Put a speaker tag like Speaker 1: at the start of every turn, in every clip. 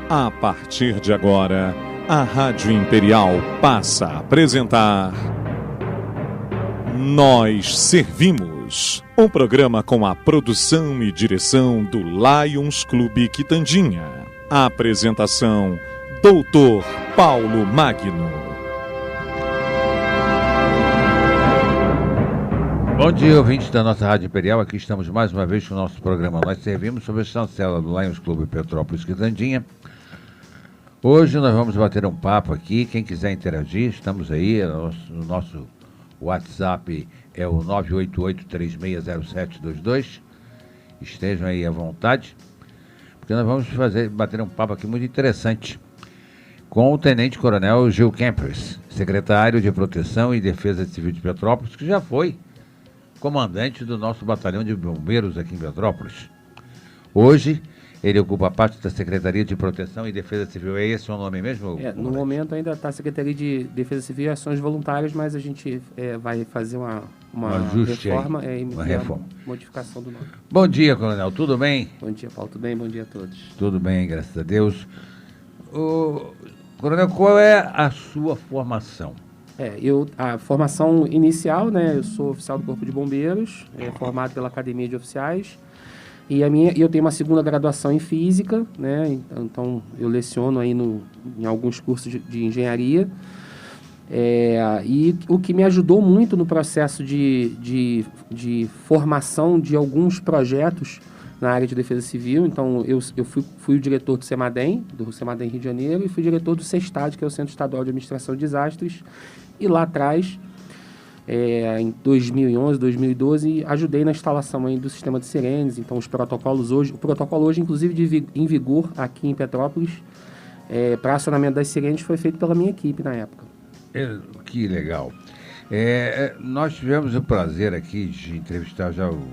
Speaker 1: A partir de agora, a Rádio Imperial passa a apresentar Nós Servimos, um programa com a produção e direção do Lions Clube Quitandinha. A apresentação, Dr. Paulo Magno.
Speaker 2: Bom dia, ouvintes da nossa Rádio Imperial. Aqui estamos mais uma vez com o nosso programa Nós Servimos, sob a chancela do Lions Clube Petrópolis Quitandinha. Hoje nós vamos bater um papo aqui. Quem quiser interagir, estamos aí. O nosso WhatsApp é o 988-360722. Estejam aí à vontade, porque nós vamos bater um papo aqui muito interessante com o Tenente Coronel Gil Kempers, secretário de Proteção e Defesa Civil de Petrópolis, que já foi comandante do nosso batalhão de bombeiros aqui em Petrópolis. Hoje, ele ocupa a parte da Secretaria de Proteção e Defesa Civil. É esse o nome mesmo?
Speaker 3: No momento ainda está a Secretaria de Defesa Civil e Ações Voluntárias, mas a gente vai fazer uma reforma,
Speaker 2: uma reforma,
Speaker 3: modificação do nome.
Speaker 2: Bom dia, Coronel. Tudo bem?
Speaker 3: Bom dia, Paulo. Tudo bem? Bom dia a todos.
Speaker 2: Tudo bem, graças a Deus. Coronel, qual é a sua formação?
Speaker 3: A formação inicial, né? Eu sou oficial do Corpo de Bombeiros, formado pela Academia de Oficiais. E eu tenho uma segunda graduação em Física, né? Então eu leciono aí em alguns cursos de engenharia. E o que me ajudou muito no processo de formação de alguns projetos na área de defesa civil. Então eu fui o diretor do CEMADEM Rio de Janeiro, e fui diretor do CESTAD, que é o Centro Estadual de Administração de Desastres. E lá atrás, em 2011, 2012, ajudei na instalação aí do sistema de sirenes. Então, o protocolo hoje, inclusive, em vigor aqui em Petrópolis, para acionamento das sirenes, foi feito pela minha equipe na época.
Speaker 2: Que legal. Nós tivemos o prazer aqui de entrevistar já o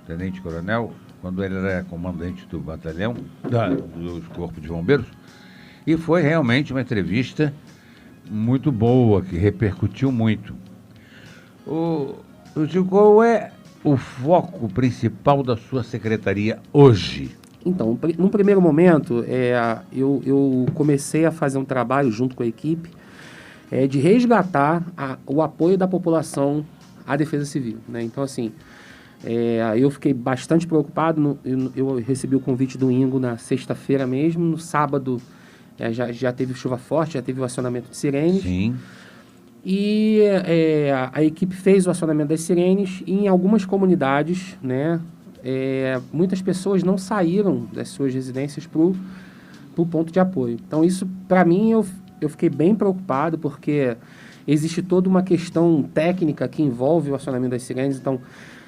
Speaker 2: Tenente Coronel, quando ele era comandante do batalhão, do Corpo de Bombeiros, e foi realmente uma entrevista muito boa, que repercutiu muito. Qual é o foco principal da sua secretaria hoje?
Speaker 3: Então, num primeiro momento, eu comecei a fazer um trabalho junto com a equipe de resgatar o apoio da população à defesa civil, né? Então, assim, eu fiquei bastante preocupado. Eu recebi o convite do INGO na sexta-feira mesmo. No sábado, já teve chuva forte, já teve o acionamento de sirenes.
Speaker 2: Sim.
Speaker 3: E a equipe fez o acionamento das sirenes, e em algumas comunidades, né, muitas pessoas não saíram das suas residências para o ponto de apoio. Então, isso, para mim, eu fiquei bem preocupado, porque existe toda uma questão técnica que envolve o acionamento das sirenes. Então,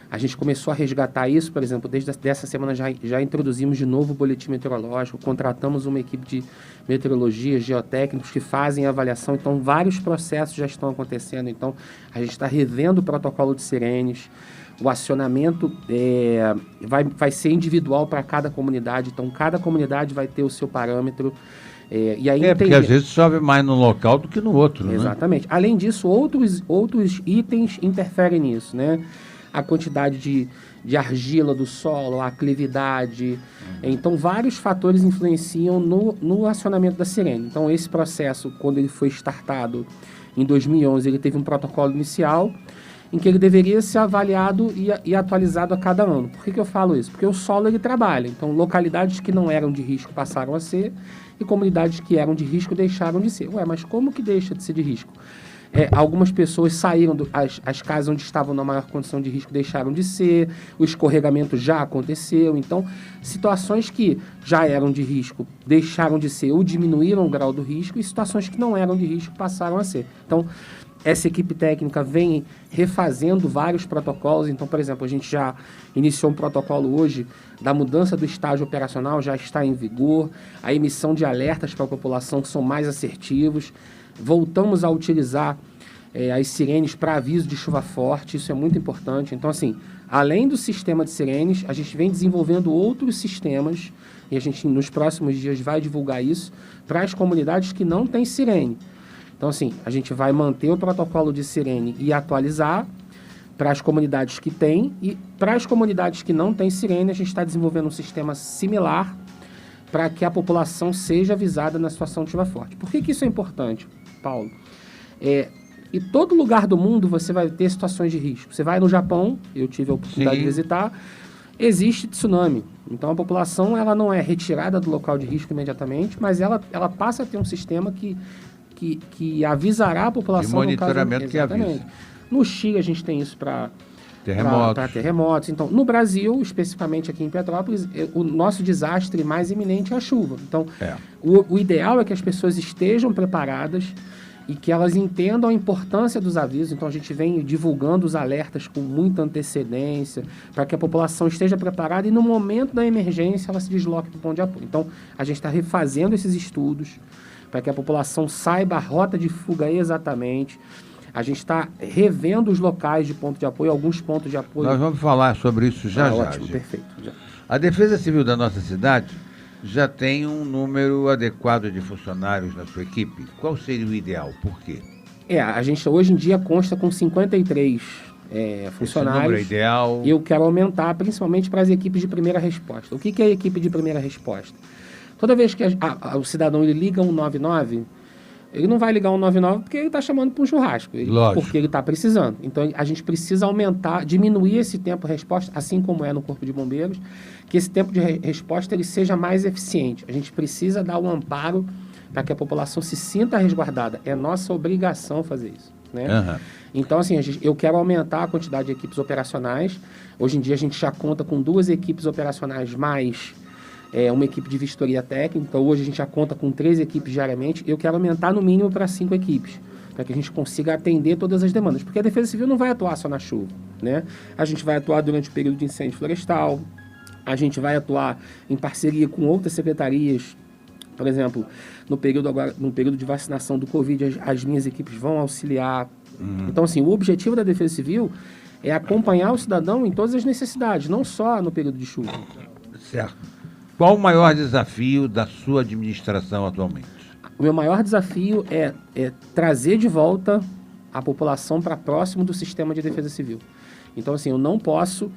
Speaker 3: a gente começou a resgatar isso. Por exemplo, desde essa semana já introduzimos de novo o boletim meteorológico, contratamos uma equipe de meteorologia, geotécnicos que fazem a avaliação. Então, vários processos já estão acontecendo. Então, a gente está revendo o protocolo de sirenes. O acionamento vai ser individual para cada comunidade. Então, cada comunidade vai ter o seu parâmetro. E aí
Speaker 2: porque às vezes chove mais num local do que no outro,
Speaker 3: exatamente. Né? Além disso, outros itens interferem nisso, né? A quantidade de argila do solo, a aclividade. Então, vários fatores influenciam no acionamento da sirene. Então, esse processo, quando ele foi startado em 2011, ele teve um protocolo inicial em que ele deveria ser avaliado e atualizado a cada ano. Por que eu falo isso? Porque o solo ele trabalha. Então, localidades que não eram de risco passaram a ser, e comunidades que eram de risco deixaram de ser. Mas como que deixa de ser de risco? Algumas pessoas saíram, as casas onde estavam na maior condição de risco deixaram de ser, o escorregamento já aconteceu. Então, situações que já eram de risco deixaram de ser ou diminuíram o grau do risco, e situações que não eram de risco passaram a ser. Então, essa equipe técnica vem refazendo vários protocolos. Então, por exemplo, a gente já iniciou um protocolo hoje da mudança do estágio operacional, já está em vigor, a emissão de alertas para a população que são mais assertivos. Voltamos a utilizar as sirenes para aviso de chuva forte, isso é muito importante. Então, assim, além do sistema de sirenes, a gente vem desenvolvendo outros sistemas, e a gente, nos próximos dias, vai divulgar isso para as comunidades que não têm sirene. Então, assim, a gente vai manter o protocolo de sirene e atualizar para as comunidades que têm, e para as comunidades que não têm sirene, a gente está desenvolvendo um sistema similar para que a população seja avisada na situação de chuva forte. Por que isso é importante, Paulo? Em todo lugar do mundo você vai ter situações de risco. Você vai no Japão, eu tive a oportunidade de visitar, existe tsunami. Então a população ela não é retirada do local de risco imediatamente, mas ela passa a ter um sistema que avisará a população.
Speaker 2: De monitoramento
Speaker 3: no caso,
Speaker 2: que avisa.
Speaker 3: No Chile a gente tem isso para terremotos. Então, no Brasil, especificamente aqui em Petrópolis, o nosso desastre mais iminente é a chuva. Então, o ideal é que as pessoas estejam preparadas e que elas entendam a importância dos avisos. Então, a gente vem divulgando os alertas com muita antecedência para que a população esteja preparada e, no momento da emergência, ela se desloque para o ponto de apoio. Então, a gente está refazendo esses estudos para que a população saiba a rota de fuga exatamente. A gente está revendo os locais de ponto de apoio, alguns pontos de apoio.
Speaker 2: Nós vamos falar sobre isso já.
Speaker 3: Ótimo, perfeito. Já.
Speaker 2: A Defesa Civil da nossa cidade já tem um número adequado de funcionários na sua equipe. Qual seria o ideal? Por quê?
Speaker 3: A gente hoje em dia consta com 53 funcionários.
Speaker 2: Esse número é ideal.
Speaker 3: E eu quero aumentar, principalmente para as equipes de primeira resposta. O que é a equipe de primeira resposta? Toda vez que o cidadão ele liga 199, ele não vai ligar 199 porque ele está chamando para um churrasco, porque ele está precisando. Então, a gente precisa diminuir esse tempo de resposta, assim como é no Corpo de Bombeiros, que esse tempo de resposta ele seja mais eficiente. A gente precisa dar um amparo para que a população se sinta resguardada. É nossa obrigação fazer isso, né?
Speaker 2: Uhum.
Speaker 3: Então, assim, eu quero aumentar a quantidade de equipes operacionais. Hoje em dia, a gente já conta com 2 equipes operacionais mais uma equipe de vistoria técnica. Então, hoje a gente já conta com 3 equipes diariamente. Eu quero aumentar no mínimo para 5 equipes, para que a gente consiga atender todas as demandas. Porque a Defesa Civil não vai atuar só na chuva, né? A gente vai atuar durante o período de incêndio florestal, a gente vai atuar em parceria com outras secretarias. Por exemplo, no período de vacinação do Covid, as minhas equipes vão auxiliar. Então, assim, o objetivo da Defesa Civil é acompanhar o cidadão em todas as necessidades, não só no período de chuva.
Speaker 2: Certo. Qual o maior desafio da sua administração atualmente?
Speaker 3: O meu maior desafio é trazer de volta a população para próximo do sistema de defesa civil. Então, assim, eu não posso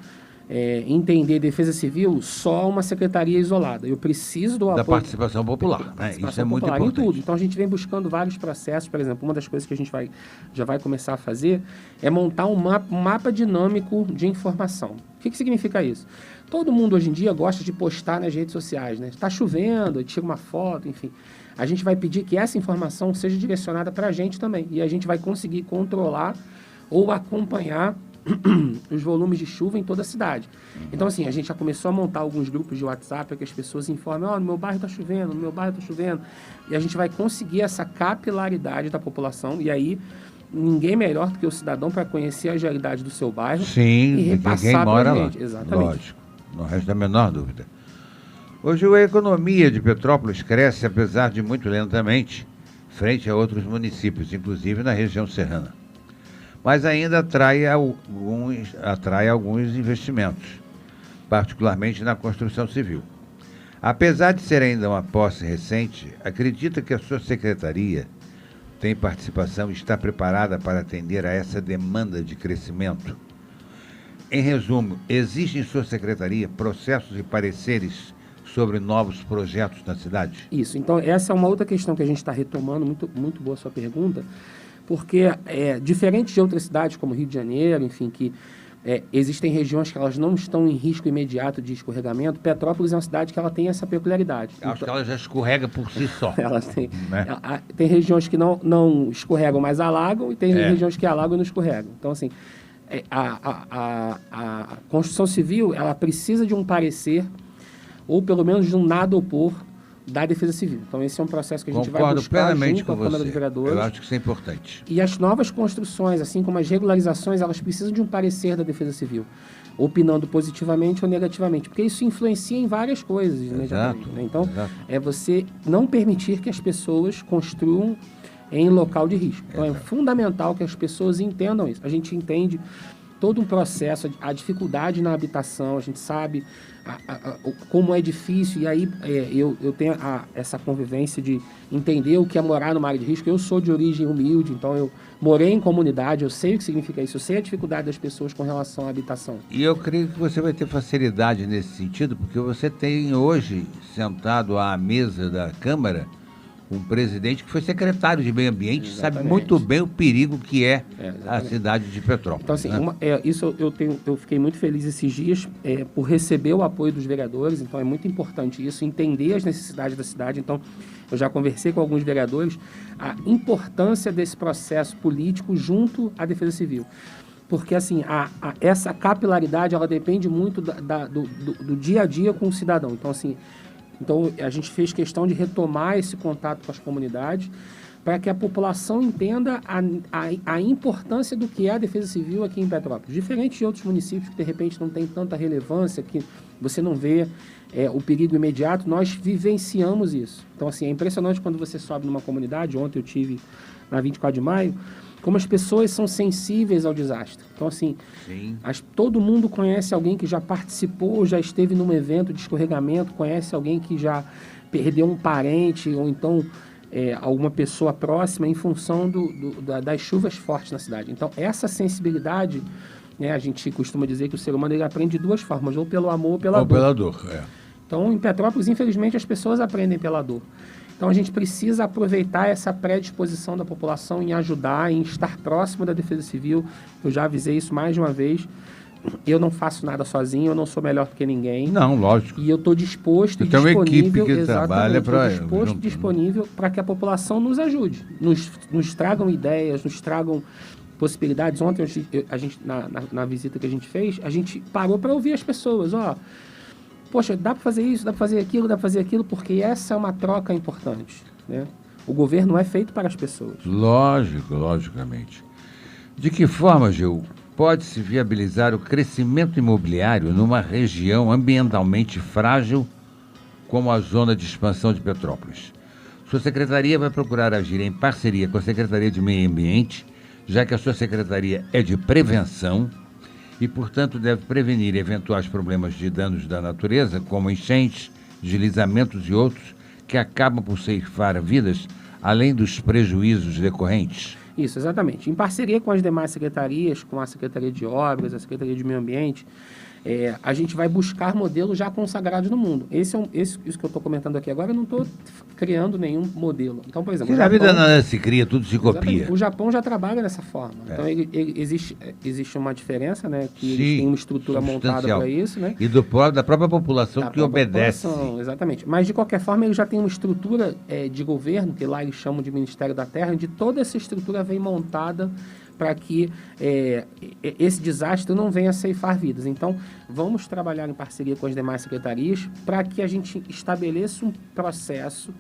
Speaker 3: entender defesa civil só uma secretaria isolada. Eu preciso do apoio...
Speaker 2: Da participação popular, né? Isso é muito importante.
Speaker 3: Em tudo. Então, a gente vem buscando vários processos. Por exemplo, uma das coisas que a gente já vai começar a fazer é montar um mapa dinâmico de informação. O que significa isso? Todo mundo hoje em dia gosta de postar nas redes sociais, né? Está chovendo, tira uma foto, enfim. A gente vai pedir que essa informação seja direcionada para a gente também. E a gente vai conseguir controlar ou acompanhar os volumes de chuva em toda a cidade. Então, assim, a gente já começou a montar alguns grupos de WhatsApp para que as pessoas informem, no meu bairro está chovendo, no meu bairro está chovendo. E a gente vai conseguir essa capilaridade da população. E aí, ninguém melhor do que o cidadão para conhecer a realidade do seu bairro.
Speaker 2: Sim,
Speaker 3: e repassar para a gente.
Speaker 2: Lá.
Speaker 3: Exatamente.
Speaker 2: Lógico, não resta a menor dúvida. Hoje a economia de Petrópolis cresce, apesar de muito lentamente, frente a outros municípios, inclusive na região serrana. Mas ainda atrai alguns investimentos, particularmente na construção civil. Apesar de ser ainda uma posse recente, acredita que a sua secretaria tem participação e está preparada para atender a essa demanda de crescimento? Em resumo, existem em sua secretaria processos e pareceres sobre novos projetos na cidade?
Speaker 3: Isso. Então, essa é uma outra questão que a gente está retomando, muito boa a sua pergunta, porque, diferente de outras cidades, como Rio de Janeiro, enfim, que existem regiões que elas não estão em risco imediato de escorregamento, Petrópolis é uma cidade que ela tem essa peculiaridade.
Speaker 2: Acho que ela já escorrega por si só.
Speaker 3: Elas têm,
Speaker 2: né?
Speaker 3: Tem regiões que não escorregam, mas alagam, e tem regiões que alagam e não escorregam. Então, assim, a construção civil, ela precisa de um parecer, ou pelo menos de um nada opor da Defesa Civil. Então, esse é um processo que a gente vai buscar junto com a Câmara dos Vereadores.
Speaker 2: Eu acho que isso é importante.
Speaker 3: E as novas construções, assim como as regularizações, elas precisam de um parecer da Defesa Civil, opinando positivamente ou negativamente, porque isso influencia em várias coisas.
Speaker 2: Exato,
Speaker 3: né? Então,
Speaker 2: exato.
Speaker 3: É você não permitir que as pessoas construam em local de risco. Então, é fundamental que as pessoas entendam isso. A gente entende todo um processo, a dificuldade na habitação, a gente sabe como é difícil, e aí eu tenho essa convivência de entender o que é morar numa área de risco. Eu sou de origem humilde, então eu morei em comunidade, eu sei o que significa isso, eu sei a dificuldade das pessoas com relação à habitação.
Speaker 2: E eu creio que você vai ter facilidade nesse sentido, porque você tem hoje, sentado à mesa da Câmara, um presidente que foi secretário de Meio Ambiente, exatamente, sabe muito bem o perigo que é a cidade de Petrópolis.
Speaker 3: Então, assim,
Speaker 2: né?
Speaker 3: Isso eu fiquei muito feliz esses dias por receber o apoio dos vereadores, então é muito importante isso, entender as necessidades da cidade. Então, eu já conversei com alguns vereadores, a importância desse processo político junto à Defesa Civil. Porque, assim, essa capilaridade, ela depende muito do dia a dia com o cidadão. Então, assim, a gente fez questão de retomar esse contato com as comunidades para que a população entenda a importância do que é a Defesa Civil aqui em Petrópolis. Diferente de outros municípios que, de repente, não tem tanta relevância, que você não vê o perigo imediato, nós vivenciamos isso. Então, assim, é impressionante quando você sobe numa comunidade. Ontem eu tive na 24 de maio, como as pessoas são sensíveis ao desastre. Então, assim, todo mundo conhece alguém que já participou, já esteve num evento de escorregamento, conhece alguém que já perdeu um parente, ou então alguma pessoa próxima em função das chuvas fortes na cidade. Então, essa sensibilidade, né, a gente costuma dizer que o ser humano ele aprende de duas formas, ou pelo amor ou pela dor.
Speaker 2: Pela dor,
Speaker 3: Então, em Petrópolis, infelizmente, as pessoas aprendem pela dor. Então, a gente precisa aproveitar essa predisposição da população em ajudar, em estar próximo da Defesa Civil. Eu já avisei isso mais de uma vez. Eu não faço nada sozinho, eu não sou melhor do que ninguém.
Speaker 2: Não, lógico.
Speaker 3: E eu estou disposto e
Speaker 2: disponível.
Speaker 3: Tem uma equipe
Speaker 2: que trabalha para
Speaker 3: disponível para que a população nos ajude, nos tragam ideias, nos tragam possibilidades. Ontem, a gente, na visita que a gente fez, a gente parou para ouvir as pessoas. Poxa, dá para fazer isso, dá para fazer aquilo, porque essa é uma troca importante, né? O governo é feito para as pessoas.
Speaker 2: Logicamente. De que forma, Gil, pode-se viabilizar o crescimento imobiliário numa região ambientalmente frágil como a zona de expansão de Petrópolis? Sua secretaria vai procurar agir em parceria com a Secretaria de Meio Ambiente, já que a sua secretaria é de prevenção e, portanto, deve prevenir eventuais problemas de danos da natureza, como enchentes, deslizamentos e outros, que acabam por ceifar vidas, além dos prejuízos decorrentes.
Speaker 3: Isso, exatamente. Em parceria com as demais secretarias, com a Secretaria de Obras, a Secretaria de Meio Ambiente, a gente vai buscar modelos já consagrados no mundo. Isso que eu estou comentando aqui agora, eu não estou criando nenhum modelo. Então, por exemplo...
Speaker 2: Na vida nada se cria, tudo se copia.
Speaker 3: O Japão já trabalha dessa forma. Então, existe uma diferença, né? Que eles têm uma estrutura montada para isso, né?
Speaker 2: E da própria população que obedece.
Speaker 3: Exatamente. Mas, de qualquer forma, eles já têm uma estrutura de governo, que lá eles chamam de Ministério da Terra, onde toda essa estrutura vem montada para que esse desastre não venha a ceifar vidas. Então, vamos trabalhar em parceria com as demais secretarias para que a gente estabeleça um processo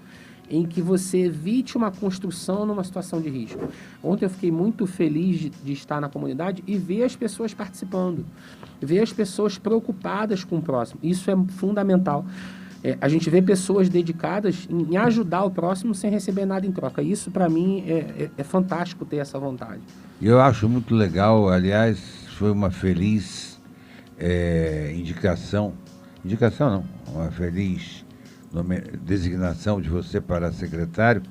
Speaker 3: em que você evite uma construção numa situação de risco. Ontem eu fiquei muito feliz de estar na comunidade e ver as pessoas participando, ver as pessoas preocupadas com o próximo. Isso é fundamental. A gente vê pessoas dedicadas em ajudar o próximo sem receber nada em troca. Isso, para mim, é fantástico ter essa vontade.
Speaker 2: Eu acho muito legal, aliás, foi uma feliz indicação não, uma feliz designação de você para secretário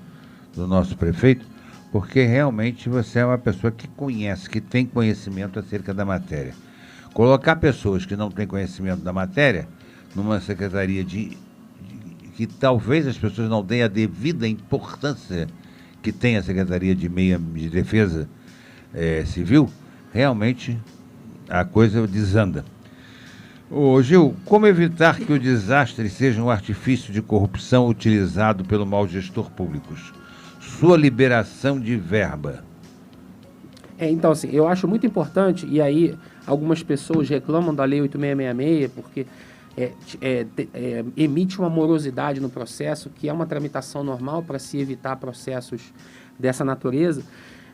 Speaker 2: do nosso prefeito, porque realmente você é uma pessoa que conhece, que tem conhecimento acerca da matéria. Colocar pessoas que não têm conhecimento da matéria numa secretaria que talvez as pessoas não deem a devida importância que tem a Secretaria de Defesa Civil, realmente a coisa desanda. Ô Gil, como evitar que o desastre seja um artifício de corrupção utilizado pelo mau gestor público? Sua liberação de verba.
Speaker 3: Então, assim, eu acho muito importante, e aí algumas pessoas reclamam da Lei 8666, porque emite uma morosidade no processo, que é uma tramitação normal para se evitar processos dessa natureza,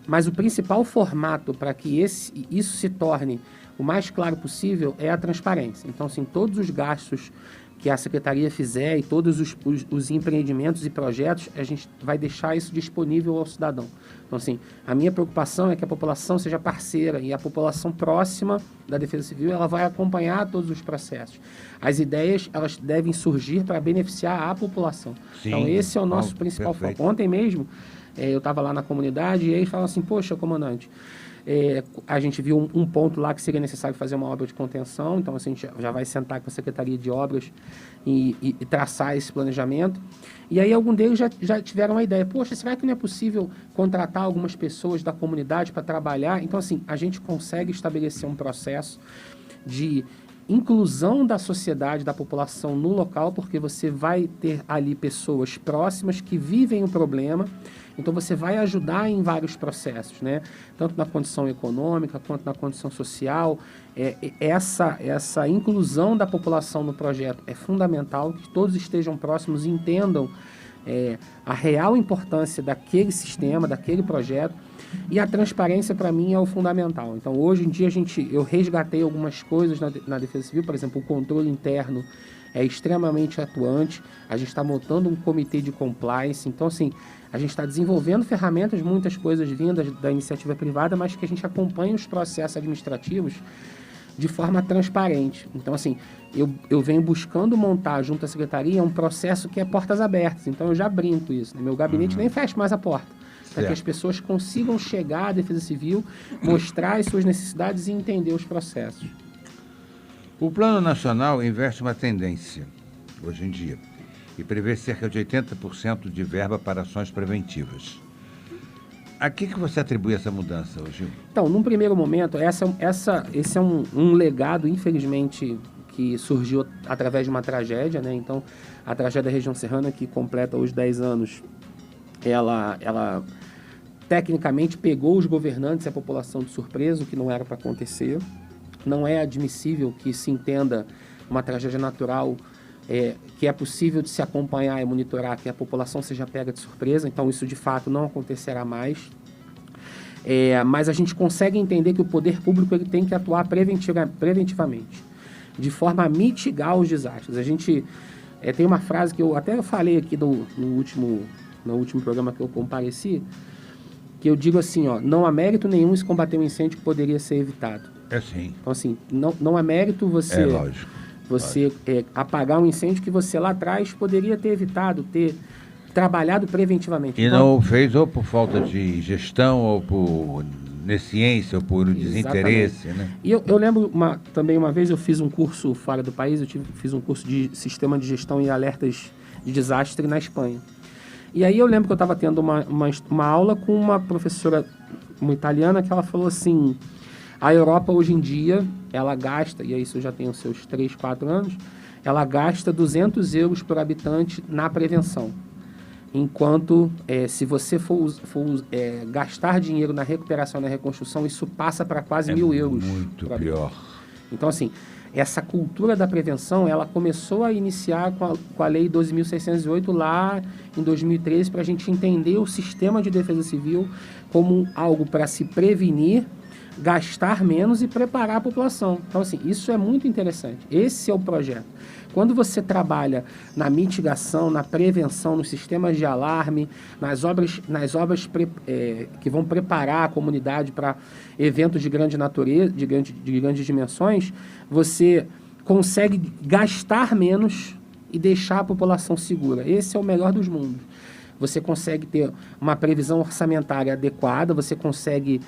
Speaker 3: mas o principal formato para que isso se torne o mais claro possível é a transparência. Então, assim, todos os gastos que a Secretaria fizer e todos os empreendimentos e projetos, a gente vai deixar isso disponível ao cidadão. Então, assim, a minha preocupação é que a população seja parceira e a população próxima da Defesa Civil, ela vai acompanhar todos os processos. As ideias, elas devem surgir para beneficiar a população. Sim, então, esse é o nosso principal foco. Ontem mesmo, eu estava lá na comunidade e eles falaram assim, poxa, comandante, a gente viu um ponto lá que seria necessário fazer uma obra de contenção, então assim, a gente já vai sentar com a Secretaria de Obras e traçar esse planejamento. E aí algum deles já tiveram uma ideia, poxa, será que não é possível contratar algumas pessoas da comunidade para trabalhar? Então assim, a gente consegue estabelecer um processo de inclusão da sociedade, da população no local, porque você vai ter ali pessoas próximas que vivem o problema. Então, você vai ajudar em vários processos, né? Tanto na condição econômica, quanto na condição social. Essa inclusão da população no projeto é fundamental, que todos estejam próximos e entendam a real importância daquele sistema, daquele projeto. E a transparência, para mim, é o fundamental. Então, hoje em dia, eu resgatei algumas coisas na Defesa Civil, por exemplo, o controle interno é extremamente atuante, a gente está montando um comitê de compliance, então, assim, a gente está desenvolvendo ferramentas, muitas coisas vindas da iniciativa privada, mas que a gente acompanha os processos administrativos de forma transparente. Então, assim, eu venho buscando montar junto à secretaria um processo que é portas abertas, então eu já brinco isso, né? Meu gabinete nem fecha mais a porta, para que as pessoas consigam chegar à Defesa Civil, mostrar as suas necessidades e entender os processos.
Speaker 2: O Plano Nacional inverte uma tendência, hoje em dia, e prevê cerca de 80% de verba para ações preventivas. A que você atribui essa mudança, Gil?
Speaker 3: Então, num primeiro momento, esse é um legado, infelizmente, que surgiu através de uma tragédia, né? Então, a tragédia da região serrana, que completa os 10 anos, ela tecnicamente pegou os governantes e a população de surpresa, o que não era para acontecer. Não é admissível que se entenda uma tragédia natural que é possível de se acompanhar e monitorar, que a população seja pega de surpresa. Então, isso de fato não acontecerá mais. Mas a gente consegue entender que o poder público ele tem que atuar preventivamente, de forma a mitigar os desastres. A gente tem uma frase que eu até falei aqui no último programa que eu compareci, que eu digo assim, não há mérito nenhum em se combater um incêndio que poderia ser evitado.
Speaker 2: Sim.
Speaker 3: Então, assim, não é mérito você, apagar um incêndio que você lá atrás poderia ter evitado, ter trabalhado preventivamente.
Speaker 2: E não fez ou por falta de gestão, ou por nesciência, ou por desinteresse, né?
Speaker 3: E eu lembro também uma vez eu fiz um curso fora do país, fiz um curso de sistema de gestão e alertas de desastre na Espanha. E aí eu lembro que eu estava tendo uma aula com uma professora, uma italiana, que ela falou assim, a Europa hoje em dia, ela gasta, e isso já tem os seus 3, 4 anos, ela gasta 200 euros por habitante na prevenção. Enquanto, se você for gastar dinheiro na recuperação e na reconstrução, isso passa para quase 1.000 euros.
Speaker 2: Muito pior.
Speaker 3: Então, assim, essa cultura da prevenção, ela começou a iniciar com a Lei 12.608 lá em 2013, para a gente entender o sistema de defesa civil como algo para se prevenir, gastar menos e preparar a população. Então, assim, isso é muito interessante. Esse é o projeto. Quando você trabalha na mitigação, na prevenção, nos sistemas de alarme, nas obras que vão preparar a comunidade para eventos de grande natureza, de grandes dimensões, você consegue gastar menos e deixar a população segura. Esse é o melhor dos mundos. Você consegue ter uma previsão orçamentária adequada, você consegue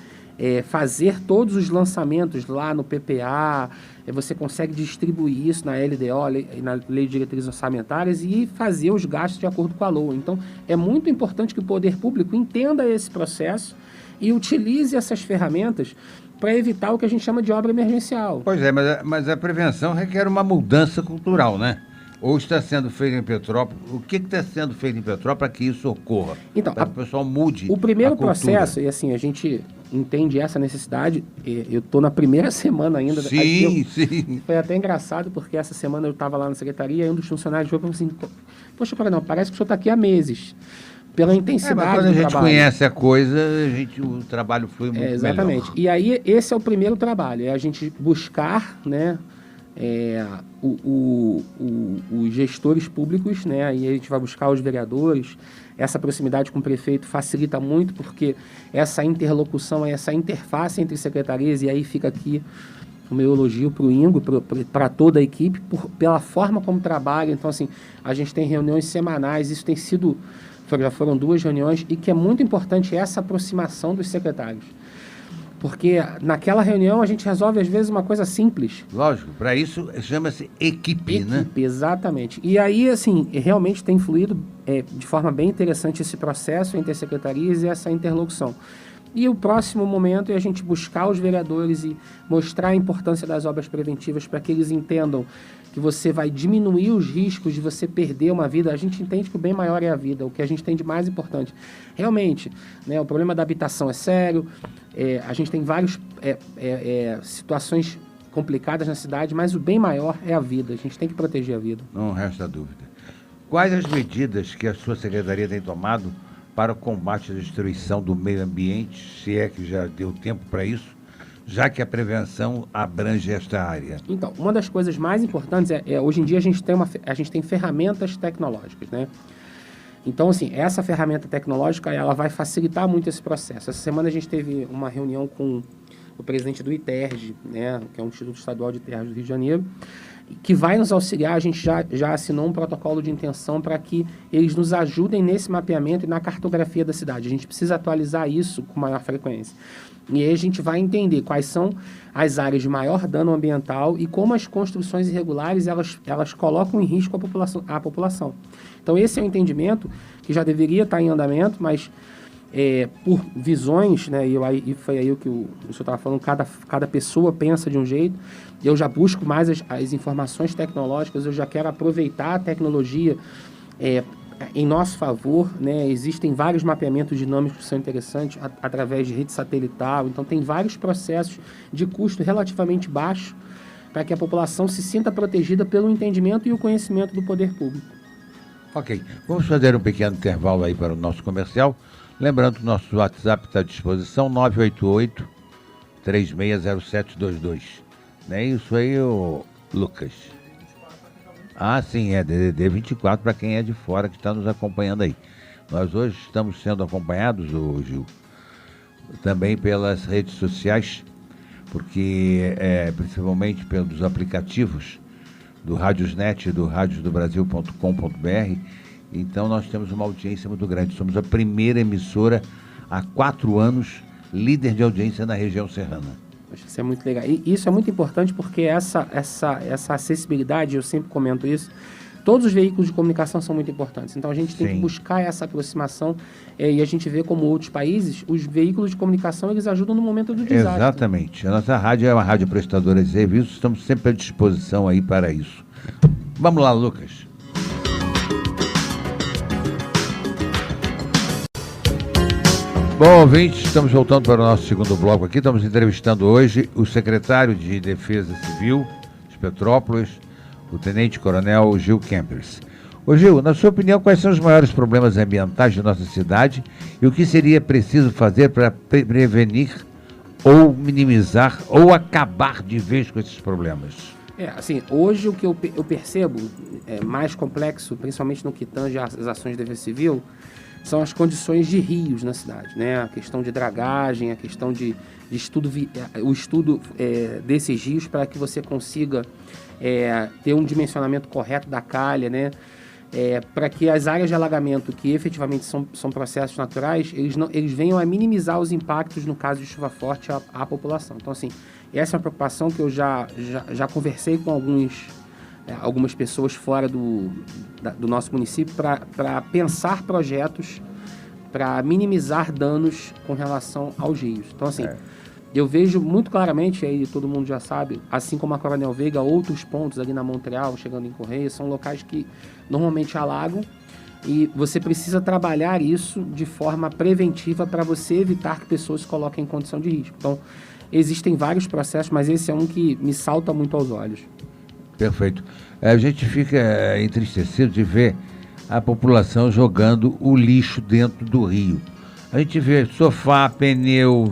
Speaker 3: fazer todos os lançamentos lá no PPA, você consegue distribuir isso na LDO, na Lei de Diretrizes Orçamentárias, e fazer os gastos de acordo com a LOA. Então, é muito importante que o poder público entenda esse processo e utilize essas ferramentas para evitar o que a gente chama de obra emergencial.
Speaker 2: Pois é, mas a prevenção requer uma mudança cultural, né? Ou está sendo feito em Petrópolis? O que está sendo feito em Petrópolis para que isso ocorra?
Speaker 3: Então,
Speaker 2: para que o pessoal mude
Speaker 3: o primeiro processo, e assim, a gente entende essa necessidade. Eu estou na primeira semana ainda.
Speaker 2: Sim.
Speaker 3: Foi até engraçado, porque essa semana eu estava lá na secretaria e um dos funcionários falou assim, poxa, não, parece que o senhor está aqui há meses. Pela intensidade do trabalho.
Speaker 2: Mas quando a gente conhece a coisa, o trabalho flui muito
Speaker 3: exatamente.
Speaker 2: melhor.
Speaker 3: E aí, esse é o primeiro trabalho, é a gente buscar, né, os gestores públicos, né? E a gente vai buscar os vereadores. Essa proximidade com o prefeito facilita muito, porque essa interlocução, essa interface entre secretarias, e aí fica aqui o meu elogio para o Ingo, para toda a equipe, pela forma como trabalha. Então, assim, a gente tem reuniões semanais, isso tem sido, já foram 2 reuniões, e que é muito importante essa aproximação dos secretários. Porque naquela reunião a gente resolve, às vezes, uma coisa simples.
Speaker 2: Lógico, para isso chama-se equipe, né?
Speaker 3: Exatamente. E aí, assim, realmente tem fluído de forma bem interessante esse processo entre as secretarias e essa interlocução. E o próximo momento é a gente buscar os vereadores e mostrar a importância das obras preventivas para que eles entendam que você vai diminuir os riscos de você perder uma vida. A gente entende que o bem maior é a vida, o que a gente tem de mais importante. Realmente, né, o problema da habitação é sério, a gente tem várias situações complicadas na cidade, mas o bem maior é a vida. A gente tem que proteger a vida.
Speaker 2: Não resta dúvida. Quais as medidas que a sua secretaria tem tomado para o combate à destruição do meio ambiente, se é que já deu tempo para isso, já que a prevenção abrange esta área?
Speaker 3: Então, uma das coisas mais importantes hoje em dia a gente tem ferramentas tecnológicas, né? Então, assim, essa ferramenta tecnológica, ela vai facilitar muito esse processo. Essa semana a gente teve uma reunião com o presidente do ITERJ, né, que é um Instituto Estadual de Terras do Rio de Janeiro, que vai nos auxiliar. A gente já assinou um protocolo de intenção para que eles nos ajudem nesse mapeamento e na cartografia da cidade. A gente precisa atualizar isso com maior frequência. E aí a gente vai entender quais são as áreas de maior dano ambiental e como as construções irregulares elas colocam em risco a população. Então esse é um entendimento que já deveria estar em andamento, mas por visões, né, e foi aí o que o senhor estava falando, cada pessoa pensa de um jeito. Eu já busco mais as informações tecnológicas, eu já quero aproveitar a tecnologia em nosso favor, né? Existem vários mapeamentos dinâmicos que são interessantes através de rede satelital. Então tem vários processos de custo relativamente baixo para que a população se sinta protegida pelo entendimento e o conhecimento do poder público.
Speaker 2: Ok, vamos fazer um pequeno intervalo aí para o nosso comercial. Lembrando que o nosso WhatsApp está à disposição, 988-360722. Não é isso aí, Lucas? Ah, sim, é DDD 24 para quem é de fora que está nos acompanhando aí. Nós hoje estamos sendo acompanhados, Gil, também pelas redes sociais, porque principalmente pelos aplicativos do Radiosnet, do radiosdobrasil.com.br. Então nós temos uma audiência muito grande. Somos a primeira emissora há 4 anos, líder de audiência na região serrana.
Speaker 3: Acho que isso é muito legal. E isso é muito importante porque essa acessibilidade, eu sempre comento isso, todos os veículos de comunicação são muito importantes. Então a gente tem que buscar essa aproximação e a gente vê como outros países, os veículos de comunicação, eles ajudam no momento do desastre.
Speaker 2: Exatamente. A nossa rádio é uma rádio prestadora de serviços, estamos sempre à disposição aí para isso. Vamos lá, Lucas. Bom, ouvintes, estamos voltando para o nosso segundo bloco aqui. Estamos entrevistando hoje o secretário de Defesa Civil de Petrópolis, o tenente-coronel Gil Kempers. Ô Gil, na sua opinião, quais são os maiores problemas ambientais da nossa cidade e o que seria preciso fazer para prevenir ou minimizar ou acabar de vez com esses problemas?
Speaker 3: Assim, hoje o que eu percebo mais complexo, principalmente no que tange às ações de defesa civil, são as condições de rios na cidade, né? A questão de dragagem, a questão de estudo, o estudo desses rios para que você consiga ter um dimensionamento correto da calha, né? Para que as áreas de alagamento, que efetivamente são processos naturais, eles venham a minimizar os impactos no caso de chuva forte à população. Então, assim, essa é uma preocupação que eu já conversei com algumas pessoas fora do nosso município para pensar projetos para minimizar danos com relação aos rios. Então, assim, eu vejo muito claramente, aí todo mundo já sabe, assim como a Coronel Veiga, outros pontos ali na Montreal, chegando em Correia, são locais que normalmente alagam e você precisa trabalhar isso de forma preventiva para você evitar que pessoas se coloquem em condição de risco. Então, existem vários processos, mas esse é um que me salta muito aos olhos.
Speaker 2: Perfeito. A gente fica entristecido de ver a população jogando o lixo dentro do rio. A gente vê sofá, pneu,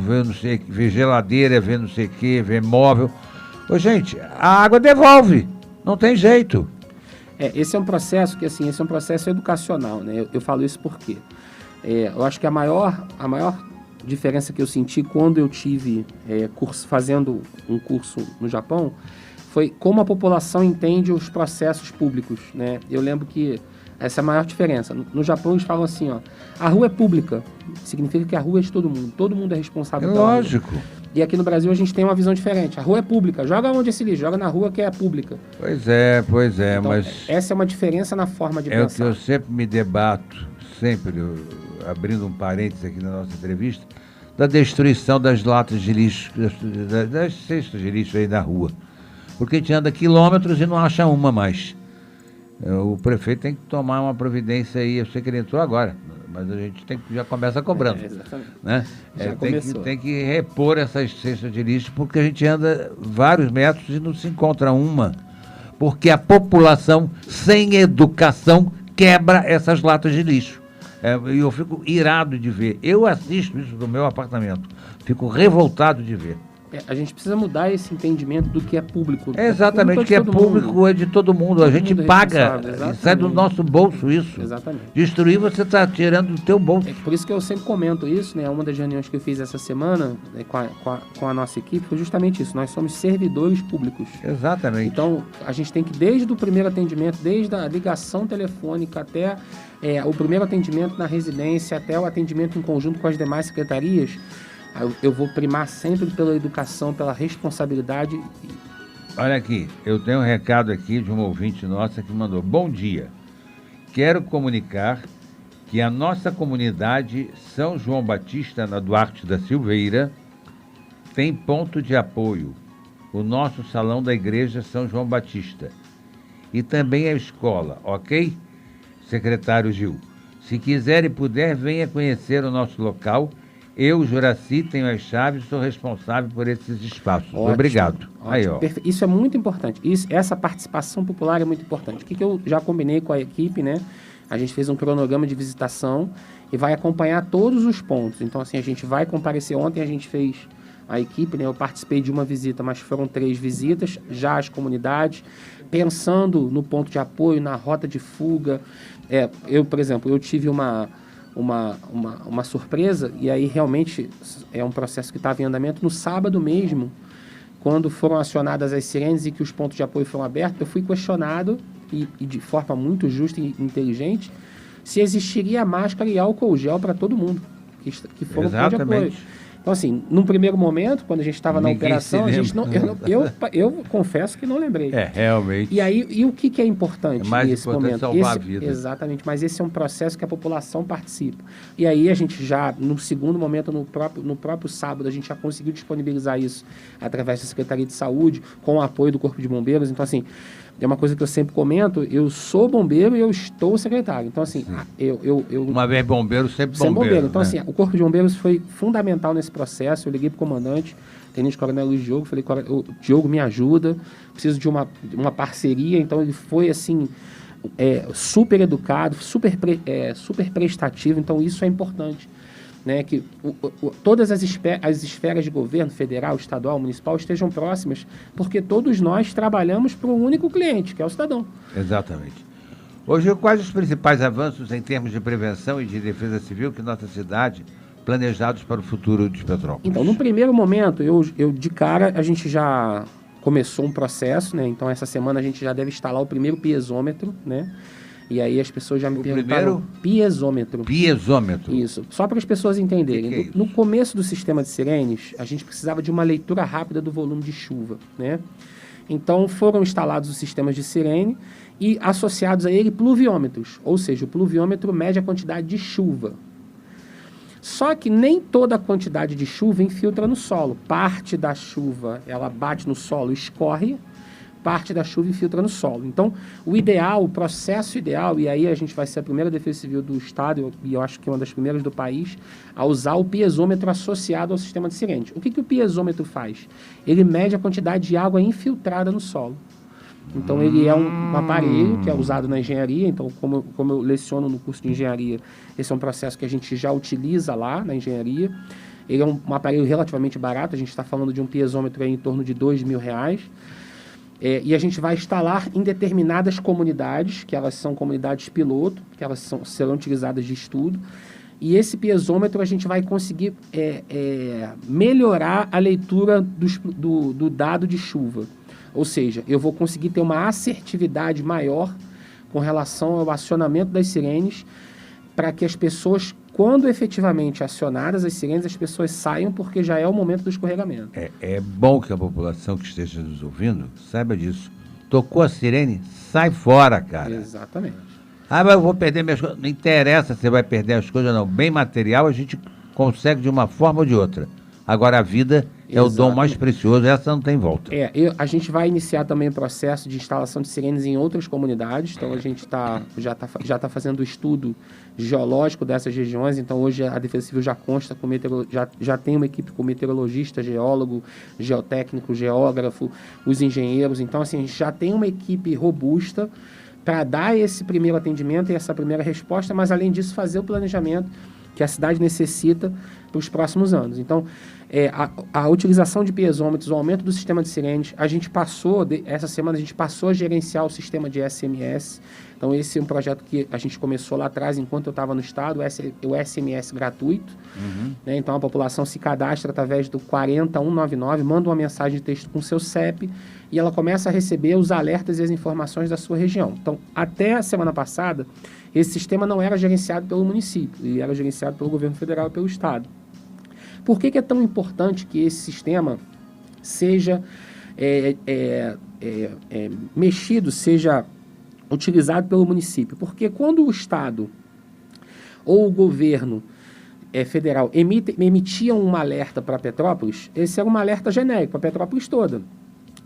Speaker 2: vê geladeira, vê não sei o que, vê móvel. Ô, gente, a água devolve, não tem jeito.
Speaker 3: Esse é um processo que, assim, esse é um processo educacional, né? Eu falo isso porque eu acho que a maior diferença que eu senti quando eu tive fazendo um curso no Japão foi como a população entende os processos públicos, né? Eu lembro que essa é a maior diferença. No Japão eles falam assim, ó, a rua é pública, significa que a rua é de todo mundo é responsável pela rua.
Speaker 2: Lógico.
Speaker 3: E aqui no Brasil a gente tem uma visão diferente, a rua é pública, joga onde esse lixo, joga na rua que é pública.
Speaker 2: Pois é,
Speaker 3: Então,
Speaker 2: mas...
Speaker 3: essa é uma diferença na forma de
Speaker 2: É o que
Speaker 3: pensar.
Speaker 2: eu sempre me debato, abrindo um parênteses aqui na nossa entrevista, da destruição das latas de lixo, das cestas de lixo aí na rua. Porque a gente anda quilômetros e não acha uma mais. O prefeito tem que tomar uma providência aí, eu sei que ele entrou agora, mas a gente já começa cobrando.
Speaker 3: Exatamente.
Speaker 2: Né?
Speaker 3: Já começou.
Speaker 2: Tem que repor essas cestas de lixo, porque a gente anda vários metros e não se encontra uma. Porque a população sem educação quebra essas latas de lixo. E eu fico irado de ver. Eu assisto isso do meu apartamento. Fico revoltado de ver.
Speaker 3: A gente precisa mudar esse entendimento do que é público.
Speaker 2: Exatamente, o que é público é de todo mundo. A gente paga, sai do nosso bolso isso.
Speaker 3: Exatamente.
Speaker 2: Destruir, você está tirando do teu bolso.
Speaker 3: Por isso que eu sempre comento isso, né? Uma das reuniões que eu fiz essa semana com a nossa equipe foi justamente isso. Nós somos servidores públicos.
Speaker 2: Exatamente.
Speaker 3: Então, a gente tem que, desde o primeiro atendimento, desde a ligação telefônica até o primeiro atendimento na residência, até o atendimento em conjunto com as demais secretarias, eu vou primar sempre pela educação, pela responsabilidade.
Speaker 2: Olha aqui, eu tenho um recado aqui de uma ouvinte nossa que mandou: bom dia, quero comunicar que a nossa comunidade São João Batista, na Duarte da Silveira, tem ponto de apoio, o nosso salão da igreja São João Batista, e também a escola, ok? Secretário Gil, se quiser e puder, venha conhecer o nosso local. Eu, Juraci, tenho as chaves e sou responsável por esses espaços.
Speaker 3: Ótimo,
Speaker 2: obrigado.
Speaker 3: ótimo,
Speaker 2: Aí, ó.
Speaker 3: Isso é muito importante. Essa participação popular é muito importante. O que eu já combinei com a equipe, né? A gente fez um cronograma de visitação e vai acompanhar todos os pontos. Então, assim, a gente vai comparecer. Ontem a gente fez a equipe, né? Eu participei de uma visita, mas foram 3 visitas, já às comunidades, pensando no ponto de apoio, na rota de fuga. Por exemplo, eu tive uma surpresa, e aí realmente é um processo que estava em andamento. No sábado mesmo, quando foram acionadas as sirenes e que os pontos de apoio foram abertos, eu fui questionado, e de forma muito justa e inteligente, se existiria máscara e álcool gel para todo mundo que for no ponto de apoio. Então, assim, num primeiro momento, quando a gente estava na operação, a gente eu confesso que não lembrei.
Speaker 2: Realmente.
Speaker 3: E aí, o que é importante nesse momento?
Speaker 2: Salvar a vida.
Speaker 3: Exatamente, mas esse é um processo que a população participa. E aí a gente já, no segundo momento, no próprio sábado, a gente já conseguiu disponibilizar isso através da Secretaria de Saúde, com o apoio do Corpo de Bombeiros. Então, assim, é uma coisa que eu sempre comento: eu sou bombeiro e eu estou secretário. Então, assim,
Speaker 2: uma vez bombeiro, sempre bombeiro.
Speaker 3: Então, assim, o Corpo de Bombeiros foi fundamental nesse processo. Eu liguei para o comandante, Tenente Coronel Luiz Diogo, falei: Diogo, me ajuda, preciso de uma parceria. Então, ele foi, assim, super educado, super prestativo. Então, isso é importante, né? Que todas as esferas de governo, federal, estadual, municipal, estejam próximas, porque todos nós trabalhamos para um único cliente, que é o cidadão.
Speaker 2: Exatamente. Hoje, quais os principais avanços em termos de prevenção e de defesa civil que nossa cidade planejados para o futuro de Petrópolis?
Speaker 3: Então, no primeiro momento, de cara, a gente já começou um processo, né? Então, essa semana a gente já deve instalar o primeiro piezômetro, né? E aí as pessoas já me perguntaram... Piezômetro.
Speaker 2: Piezômetro.
Speaker 3: Isso. Só para as pessoas entenderem.
Speaker 2: Que é isso?
Speaker 3: No começo do sistema de sirenes, a gente precisava de uma leitura rápida do volume de chuva, né? Então, foram instalados os sistemas de sirene e associados a ele pluviômetros. Ou seja, o pluviômetro mede a quantidade de chuva. Só que nem toda a quantidade de chuva infiltra no solo. Parte da chuva, ela bate no solo e escorre, parte da chuva infiltra no solo. Então, o processo ideal, e aí a gente vai ser a primeira Defesa Civil do Estado, e eu acho que uma das primeiras do país, a usar o piezômetro associado ao sistema de sirene. O que o piezômetro faz? Ele mede a quantidade de água infiltrada no solo. Então, ele é um aparelho que é usado na engenharia. Então, como eu leciono no curso de engenharia, esse é um processo que a gente já utiliza lá na engenharia. Ele é um aparelho relativamente barato, a gente está falando de um piezômetro aí em torno de R$2.000. E a gente vai instalar em determinadas comunidades, que elas são comunidades piloto, que elas serão utilizadas de estudo. E esse piezômetro a gente vai conseguir melhorar a leitura do dado de chuva. Ou seja, eu vou conseguir ter uma assertividade maior com relação ao acionamento das sirenes, para que as pessoas, quando efetivamente acionadas as sirenes, as pessoas saiam, porque já é o momento do escorregamento.
Speaker 2: É bom que a população que esteja nos ouvindo saiba disso. Tocou a sirene, sai fora, cara.
Speaker 3: Exatamente.
Speaker 2: Mas eu vou perder minhas coisas. Não interessa se você vai perder as coisas, não. Bem material a gente consegue de uma forma ou de outra. Agora a vida é o dom mais precioso, essa não tem volta.
Speaker 3: A gente vai iniciar também o processo de instalação de sirenes em outras comunidades, então a gente já está fazendo o estudo geológico dessas regiões, então hoje a Defesa Civil já consta com já tem uma equipe com meteorologista, geólogo, geotécnico, geógrafo, os engenheiros, então assim, a gente já tem uma equipe robusta para dar esse primeiro atendimento e essa primeira resposta, mas além disso fazer o planejamento que a cidade necessita para os próximos anos. Então, a utilização de piezômetros, o aumento do sistema de sirenes, essa semana a gente passou a gerenciar o sistema de SMS. Então, esse é um projeto que a gente começou lá atrás, enquanto eu estava no estado, o SMS gratuito. Né? Então, a população se cadastra através do 40199, manda uma mensagem de texto com seu CEP e ela começa a receber os alertas e as informações da sua região. Então, até a semana passada, esse sistema não era gerenciado pelo município, ele era gerenciado pelo governo federal e pelo estado. Por que é tão importante que esse sistema seja mexido, seja utilizado pelo município? Porque quando o estado ou o governo federal emitiam um alerta para Petrópolis, esse era um alerta genérico para Petrópolis toda.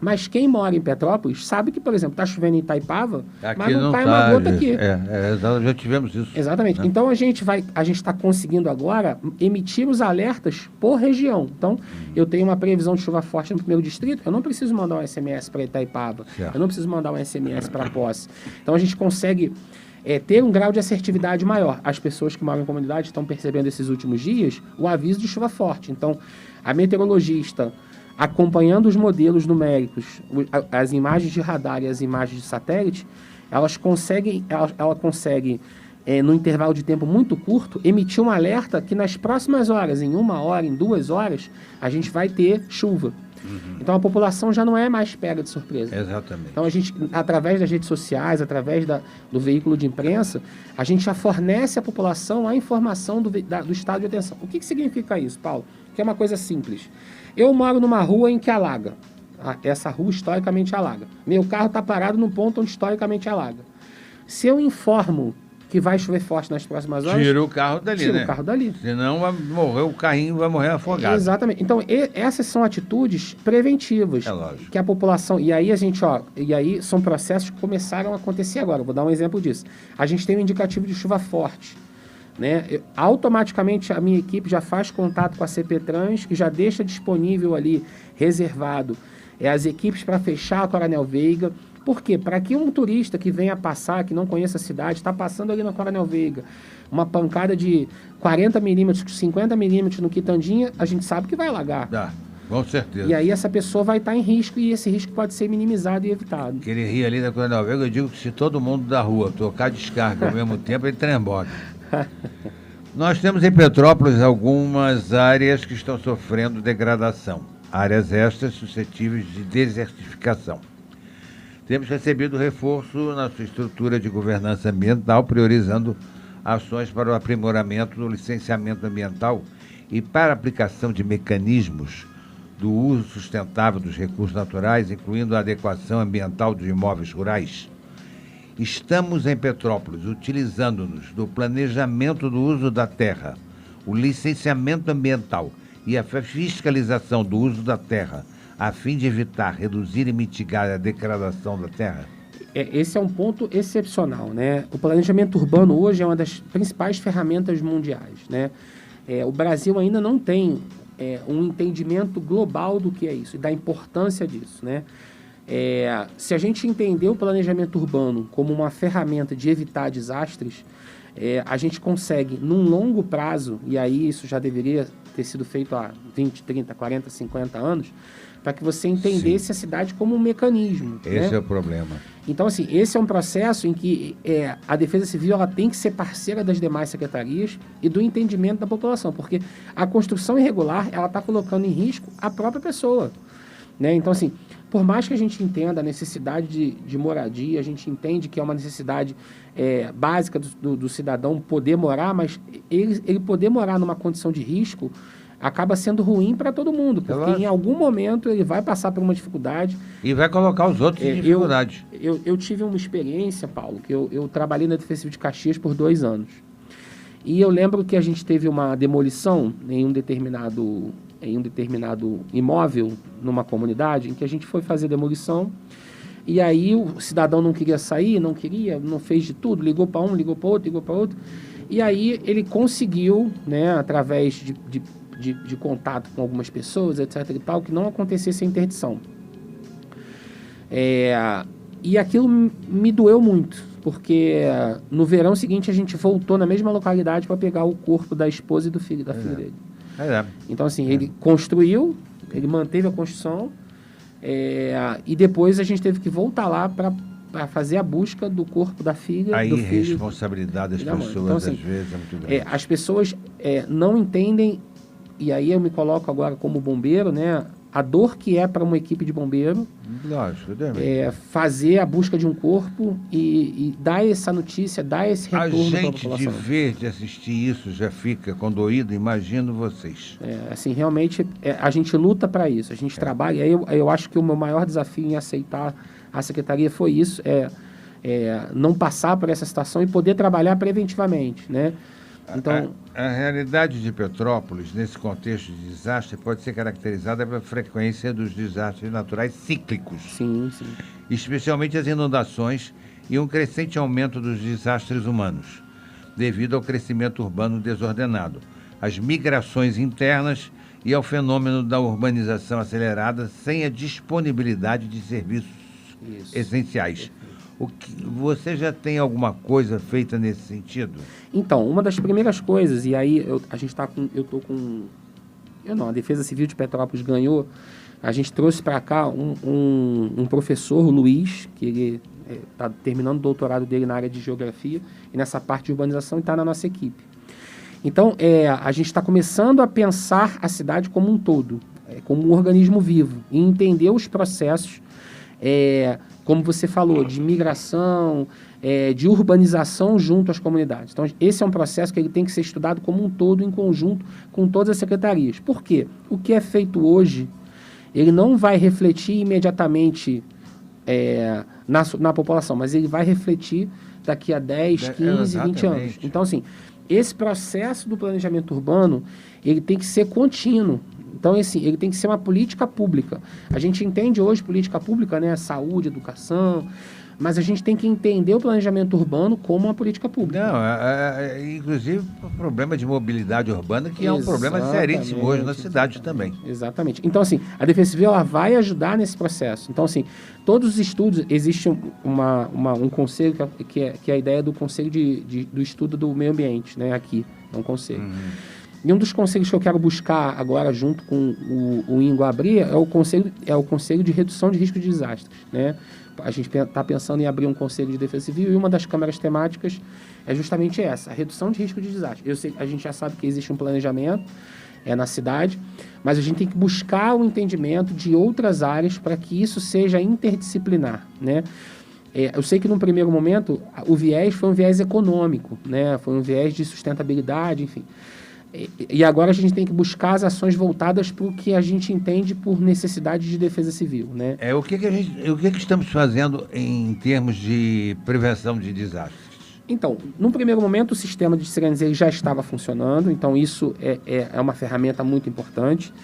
Speaker 3: Mas quem mora em Petrópolis sabe que, por exemplo, está chovendo em Itaipava,
Speaker 2: aqui
Speaker 3: mas não cai uma gota aqui.
Speaker 2: Já tivemos isso.
Speaker 3: Exatamente. Então a gente está conseguindo agora emitir os alertas por região. Então, eu tenho uma previsão de chuva forte no primeiro distrito, eu não preciso mandar um SMS para Itaipava, eu não preciso mandar um SMS para Posse. Então a gente consegue ter um grau de assertividade maior. As pessoas que moram em comunidade estão percebendo esses últimos dias o aviso de chuva forte. Então, a meteorologista, acompanhando os modelos numéricos, as imagens de radar e as imagens de satélite, ela consegue, no intervalo de tempo muito curto, emitir um alerta que nas próximas horas, em 1 hora, em 2 horas, a gente vai ter chuva. Então a população já não é mais pega de surpresa.
Speaker 2: Exatamente.
Speaker 3: Então a gente, através das redes sociais, através do veículo de imprensa, a gente já fornece à população a informação do estado de atenção. O que significa isso, Paulo? Que é uma coisa simples. Eu moro numa rua em que alaga. Essa rua historicamente alaga. Meu carro está parado num ponto onde historicamente alaga. Se eu informo que vai chover forte nas próximas horas...
Speaker 2: Tira o carro dali,
Speaker 3: Tira o carro dali.
Speaker 2: Senão o carrinho vai morrer afogado.
Speaker 3: Exatamente. Então, essas são atitudes preventivas.
Speaker 2: É lógico.
Speaker 3: Que a população... E aí, são processos que começaram a acontecer agora. Vou dar um exemplo disso. A gente tem um indicativo de chuva forte. Né? Automaticamente a minha equipe já faz contato com a CPTrans e já deixa disponível ali, reservado, as equipes para fechar a Coronel Veiga. Por quê? Para que um turista que venha passar, que não conheça a cidade, está passando ali na Coronel Veiga, uma pancada de 40 milímetros, 50 milímetros no Quitandinha, a gente sabe que vai alagar.
Speaker 2: Com certeza.
Speaker 3: E aí essa pessoa vai estar em risco e esse risco pode ser minimizado e evitado.
Speaker 2: Aquele rio ali da Coronel Veiga, eu digo que se todo mundo da rua tocar descarga ao mesmo tempo, ele tremboca. Nós temos em Petrópolis algumas áreas que estão sofrendo degradação, áreas estas suscetíveis de desertificação. Temos recebido reforço na sua estrutura de governança ambiental, priorizando ações para o aprimoramento do licenciamento ambiental e para a aplicação de mecanismos do uso sustentável dos recursos naturais, incluindo a adequação ambiental dos imóveis rurais. Estamos em Petrópolis utilizando-nos do planejamento do uso da terra, o licenciamento ambiental e a fiscalização do uso da terra, a fim de evitar, reduzir e mitigar a degradação da terra?
Speaker 3: Esse é um ponto excepcional, né? O planejamento urbano hoje é uma das principais ferramentas mundiais, né? O Brasil ainda não tem um entendimento global do que é isso e da importância disso, né? Se a gente entender o planejamento urbano como uma ferramenta de evitar desastres, a gente consegue, num longo prazo, e aí isso já deveria ter sido feito há 20, 30, 40, 50 anos, para que você entendesse a cidade como um mecanismo.
Speaker 2: Esse
Speaker 3: né?
Speaker 2: é o problema.
Speaker 3: Então, assim, esse é um processo em que a Defesa Civil ela tem que ser parceira das demais secretarias e do entendimento da população, porque a construção irregular ela está colocando em risco a própria pessoa. Né? Então, assim, por mais que a gente entenda a necessidade de moradia, a gente entende que é uma necessidade básica do cidadão poder morar, mas ele poder morar numa condição de risco acaba sendo ruim para todo mundo, porque em algum momento ele vai passar por uma dificuldade.
Speaker 2: E vai colocar os outros em dificuldade.
Speaker 3: Eu tive uma experiência, Paulo, que eu trabalhei na Defesa Civil de Caxias por 2 anos. E eu lembro que a gente teve uma demolição em um determinado imóvel numa comunidade, em que a gente foi fazer demolição, e aí o cidadão não queria sair, não fez de tudo, ligou para um, ligou para outro, e aí ele conseguiu, né, através de contato com algumas pessoas, etc. e tal, que não acontecesse a interdição. E aquilo me doeu muito, porque no verão seguinte a gente voltou na mesma localidade para pegar o corpo da esposa e do filho, da filha dele. Então, assim, ele construiu, ele manteve a construção, e depois a gente teve que voltar lá para fazer a busca do corpo da filha, do filho.
Speaker 2: Aí a responsabilidade das pessoas,
Speaker 3: então, assim,
Speaker 2: às vezes, é muito grande.
Speaker 3: As pessoas não entendem. E aí eu me coloco agora como bombeiro, né? A dor que é para uma equipe de bombeiro.
Speaker 2: Lógico,
Speaker 3: fazer a busca de um corpo e dar essa notícia, dar esse retorno para a população.
Speaker 2: A gente de ver, de assistir isso, já fica condoído, imagino vocês.
Speaker 3: Assim, realmente, a gente luta para isso, a gente trabalha. Eu acho que o meu maior desafio em aceitar a secretaria foi isso, não passar por essa situação e poder trabalhar preventivamente, né? Então,
Speaker 2: a realidade de Petrópolis, nesse contexto de desastre, pode ser caracterizada pela frequência dos desastres naturais cíclicos.
Speaker 3: Sim.
Speaker 2: Especialmente as inundações e um crescente aumento dos desastres humanos, devido ao crescimento urbano desordenado, às migrações internas e ao fenômeno da urbanização acelerada sem a disponibilidade de serviços essenciais. Você já tem alguma coisa feita nesse sentido?
Speaker 3: Então, uma das primeiras coisas, e aí a Defesa Civil de Petrópolis ganhou, a gente trouxe para cá um professor, o Luiz, que ele está terminando o doutorado dele na área de geografia e nessa parte de urbanização e está na nossa equipe. Então, a gente está começando a pensar a cidade como um todo, como um organismo vivo, e entender os processos, como você falou, de migração, de urbanização junto às comunidades. Então, esse é um processo que ele tem que ser estudado como um todo, em conjunto com todas as secretarias. Por quê? O que é feito hoje, ele não vai refletir imediatamente na população, mas ele vai refletir daqui a 10, 15, 20 anos. Então, assim, esse processo do planejamento urbano, ele tem que ser contínuo. Então, assim, ele tem que ser uma política pública. A gente entende hoje política pública, né? Saúde, educação, mas a gente tem que entender o planejamento urbano como uma política pública.
Speaker 2: Inclusive o problema de mobilidade urbana, que é um problema seríssimo hoje na cidade também.
Speaker 3: Exatamente. Então, assim, a Defesa Civil ela vai ajudar nesse processo. Então, assim, todos os estudos, existe um conselho que é a ideia do conselho do estudo do meio ambiente, né? Aqui, é um conselho. E um dos conselhos que eu quero buscar agora, junto com o INGO abrir, é o conselho de redução de risco de desastres, né? A gente está pensando em abrir um conselho de defesa civil e uma das câmaras temáticas é justamente essa, a redução de risco de desastre. A gente já sabe que existe um planejamento na cidade, mas a gente tem que buscar o entendimento de outras áreas para que isso seja interdisciplinar, né? Eu sei que num primeiro momento o viés foi um viés econômico, né? Foi um viés de sustentabilidade, enfim. E agora a gente tem que buscar as ações voltadas para o que a gente entende por necessidade de defesa civil, né?
Speaker 2: O que estamos fazendo em termos de prevenção de desastres?
Speaker 3: Então, num primeiro momento, o sistema de sirenes ele já estava funcionando, então isso é uma ferramenta muito importante,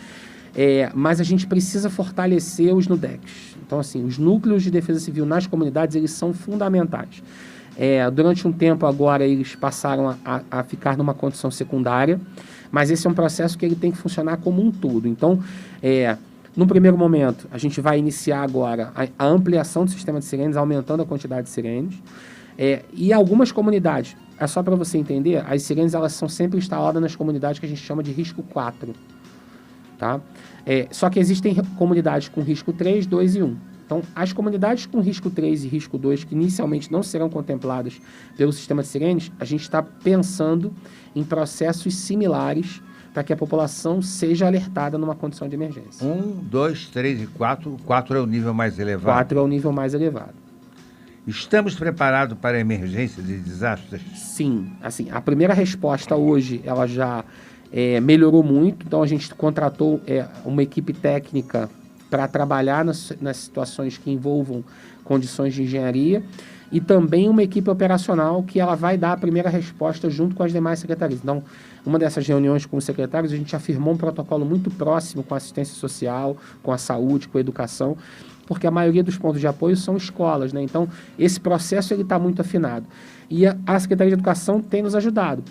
Speaker 3: mas a gente precisa fortalecer os NUDECs. Então, assim, os núcleos de defesa civil nas comunidades, eles são fundamentais. Durante um tempo agora eles passaram a ficar numa condição secundária, mas esse é um processo que ele tem que funcionar como um todo. Então, no primeiro momento, a gente vai iniciar agora a ampliação do sistema de sirenes, aumentando a quantidade de sirenes, e algumas comunidades, é só para você entender, as sirenes elas são sempre instaladas nas comunidades que a gente chama de risco 4. Tá? Só que existem comunidades com risco 3, 2 e 1. Então, as comunidades com risco 3 e risco 2, que inicialmente não serão contempladas pelo sistema de sirenes, a gente está pensando em processos similares para que a população seja alertada numa condição de emergência.
Speaker 2: 1, 2, 3 e 4. 4 é o nível mais elevado.
Speaker 3: 4 é o nível mais elevado.
Speaker 2: Estamos preparados para emergências e desastres?
Speaker 3: Sim. Assim, a primeira resposta hoje, ela já melhorou muito. Então, a gente contratou uma equipe técnica para trabalhar nas situações que envolvam condições de engenharia e também uma equipe operacional que ela vai dar a primeira resposta junto com as demais secretarias. Então, uma dessas reuniões com os secretários, a gente afirmou um protocolo muito próximo com a assistência social, com a saúde, com a educação, porque a maioria dos pontos de apoio são escolas, né? Então, esse processo está muito afinado. E a Secretaria de Educação tem nos ajudado,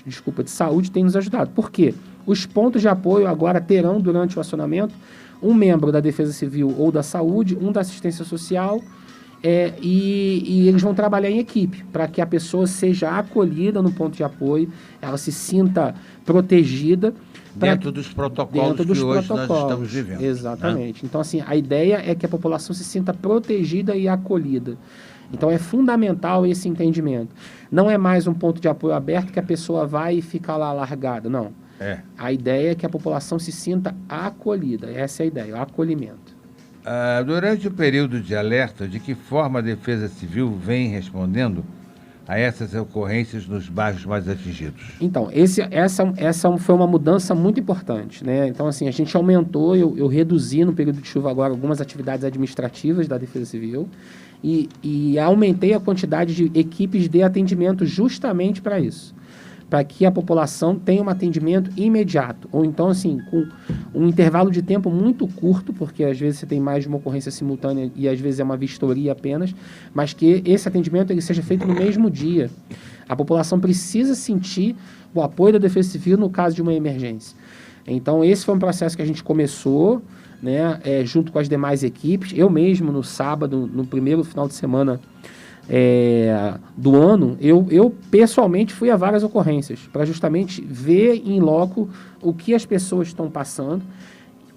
Speaker 3: de saúde tem nos ajudado. Por quê? Os pontos de apoio agora terão, durante o acionamento, um membro da Defesa Civil ou da Saúde, um da Assistência Social, e eles vão trabalhar em equipe, para que a pessoa seja acolhida no ponto de apoio, ela se sinta protegida.
Speaker 2: Dentro dos protocolos que hoje nós estamos vivendo.
Speaker 3: Exatamente. Né? Então, assim, a ideia é que a população se sinta protegida e acolhida. Então, é fundamental esse entendimento. Não é mais um ponto de apoio aberto que a pessoa vai e fica lá largada, não. A ideia é que a população se sinta acolhida. Essa é a ideia, o acolhimento.
Speaker 2: Durante o período de alerta, de que forma a Defesa Civil vem respondendo a essas ocorrências nos bairros mais atingidos?
Speaker 3: Então, essa foi uma mudança muito importante, né? Então, assim, a gente aumentou, eu reduzi no período de chuva agora algumas atividades administrativas da Defesa Civil e aumentei a quantidade de equipes de atendimento justamente para isso, para que a população tenha um atendimento imediato, ou então, assim, com um intervalo de tempo muito curto, porque às vezes você tem mais de uma ocorrência simultânea e às vezes é uma vistoria apenas, mas que esse atendimento ele seja feito no mesmo dia. A população precisa sentir o apoio da Defesa Civil no caso de uma emergência. Então, esse foi um processo que a gente começou, né, junto com as demais equipes. Eu mesmo, no sábado, no primeiro final de semana do ano, eu pessoalmente fui a várias ocorrências para justamente ver em loco o que as pessoas estão passando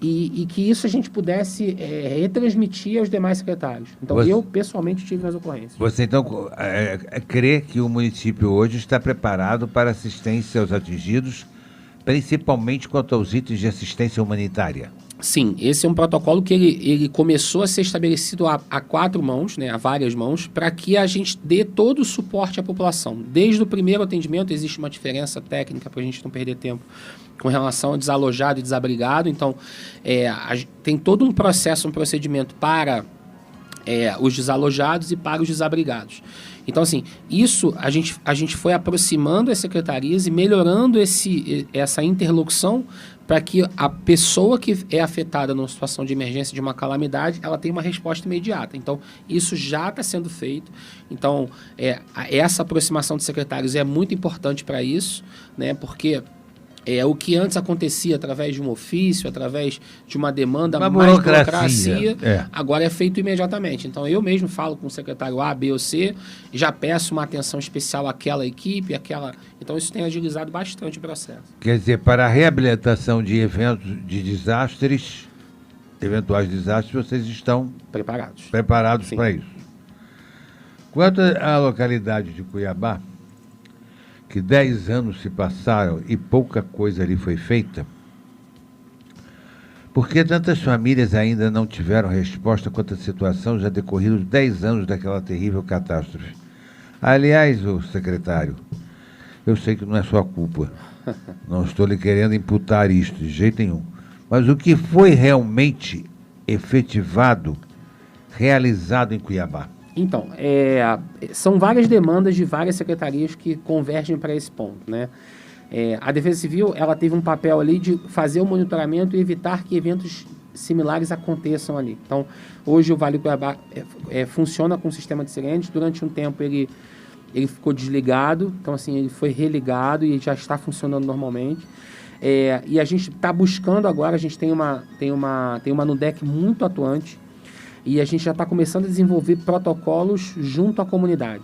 Speaker 3: e que isso a gente pudesse retransmitir aos demais secretários. Então, eu pessoalmente estive nas ocorrências.
Speaker 2: Você, então, crê que o município hoje está preparado para assistência aos atingidos, principalmente quanto aos itens de assistência humanitária?
Speaker 3: Sim, esse é um protocolo que ele começou a ser estabelecido a 4 mãos, né, a várias mãos, para que a gente dê todo o suporte à população. Desde o primeiro atendimento existe uma diferença técnica para a gente não perder tempo com relação ao desalojado e desabrigado. Então, tem todo um processo, um procedimento para os desalojados e para os desabrigados. Então, assim, isso a gente foi aproximando as secretarias e melhorando essa interlocução para que a pessoa que é afetada numa situação de emergência, de uma calamidade, ela tenha uma resposta imediata. Então, isso já está sendo feito. Então, essa aproximação dos secretários é muito importante para isso, né? Porque o que antes acontecia através de um ofício, através de uma demanda, mais burocracia, agora é feito imediatamente. Então, eu mesmo falo com o secretário A, B ou C, já peço uma atenção especial àquela equipe, Então, isso tem agilizado bastante o processo.
Speaker 2: Quer dizer, para a reabilitação de eventos de desastres, eventuais desastres, vocês estão preparados para isso. Quanto à localidade de Cuiabá, que 10 anos se passaram e pouca coisa ali foi feita, por que tantas famílias ainda não tiveram resposta quanto à situação já decorridos 10 anos daquela terrível catástrofe? Aliás, o secretário, eu sei que não é sua culpa, não estou lhe querendo imputar isto de jeito nenhum, mas o que foi realmente efetivado, realizado em Cuiabá?
Speaker 3: Então, são várias demandas de várias secretarias que convergem para esse ponto, né? A Defesa Civil, ela teve um papel ali de fazer o monitoramento e evitar que eventos similares aconteçam ali. Então, hoje o Vale do Cuiabá funciona com o sistema de sirenes. Durante um tempo ele ficou desligado, então assim, ele foi religado e já está funcionando normalmente. E a gente está buscando agora, a gente tem uma NUDEC muito atuante, e a gente já está começando a desenvolver protocolos junto à comunidade.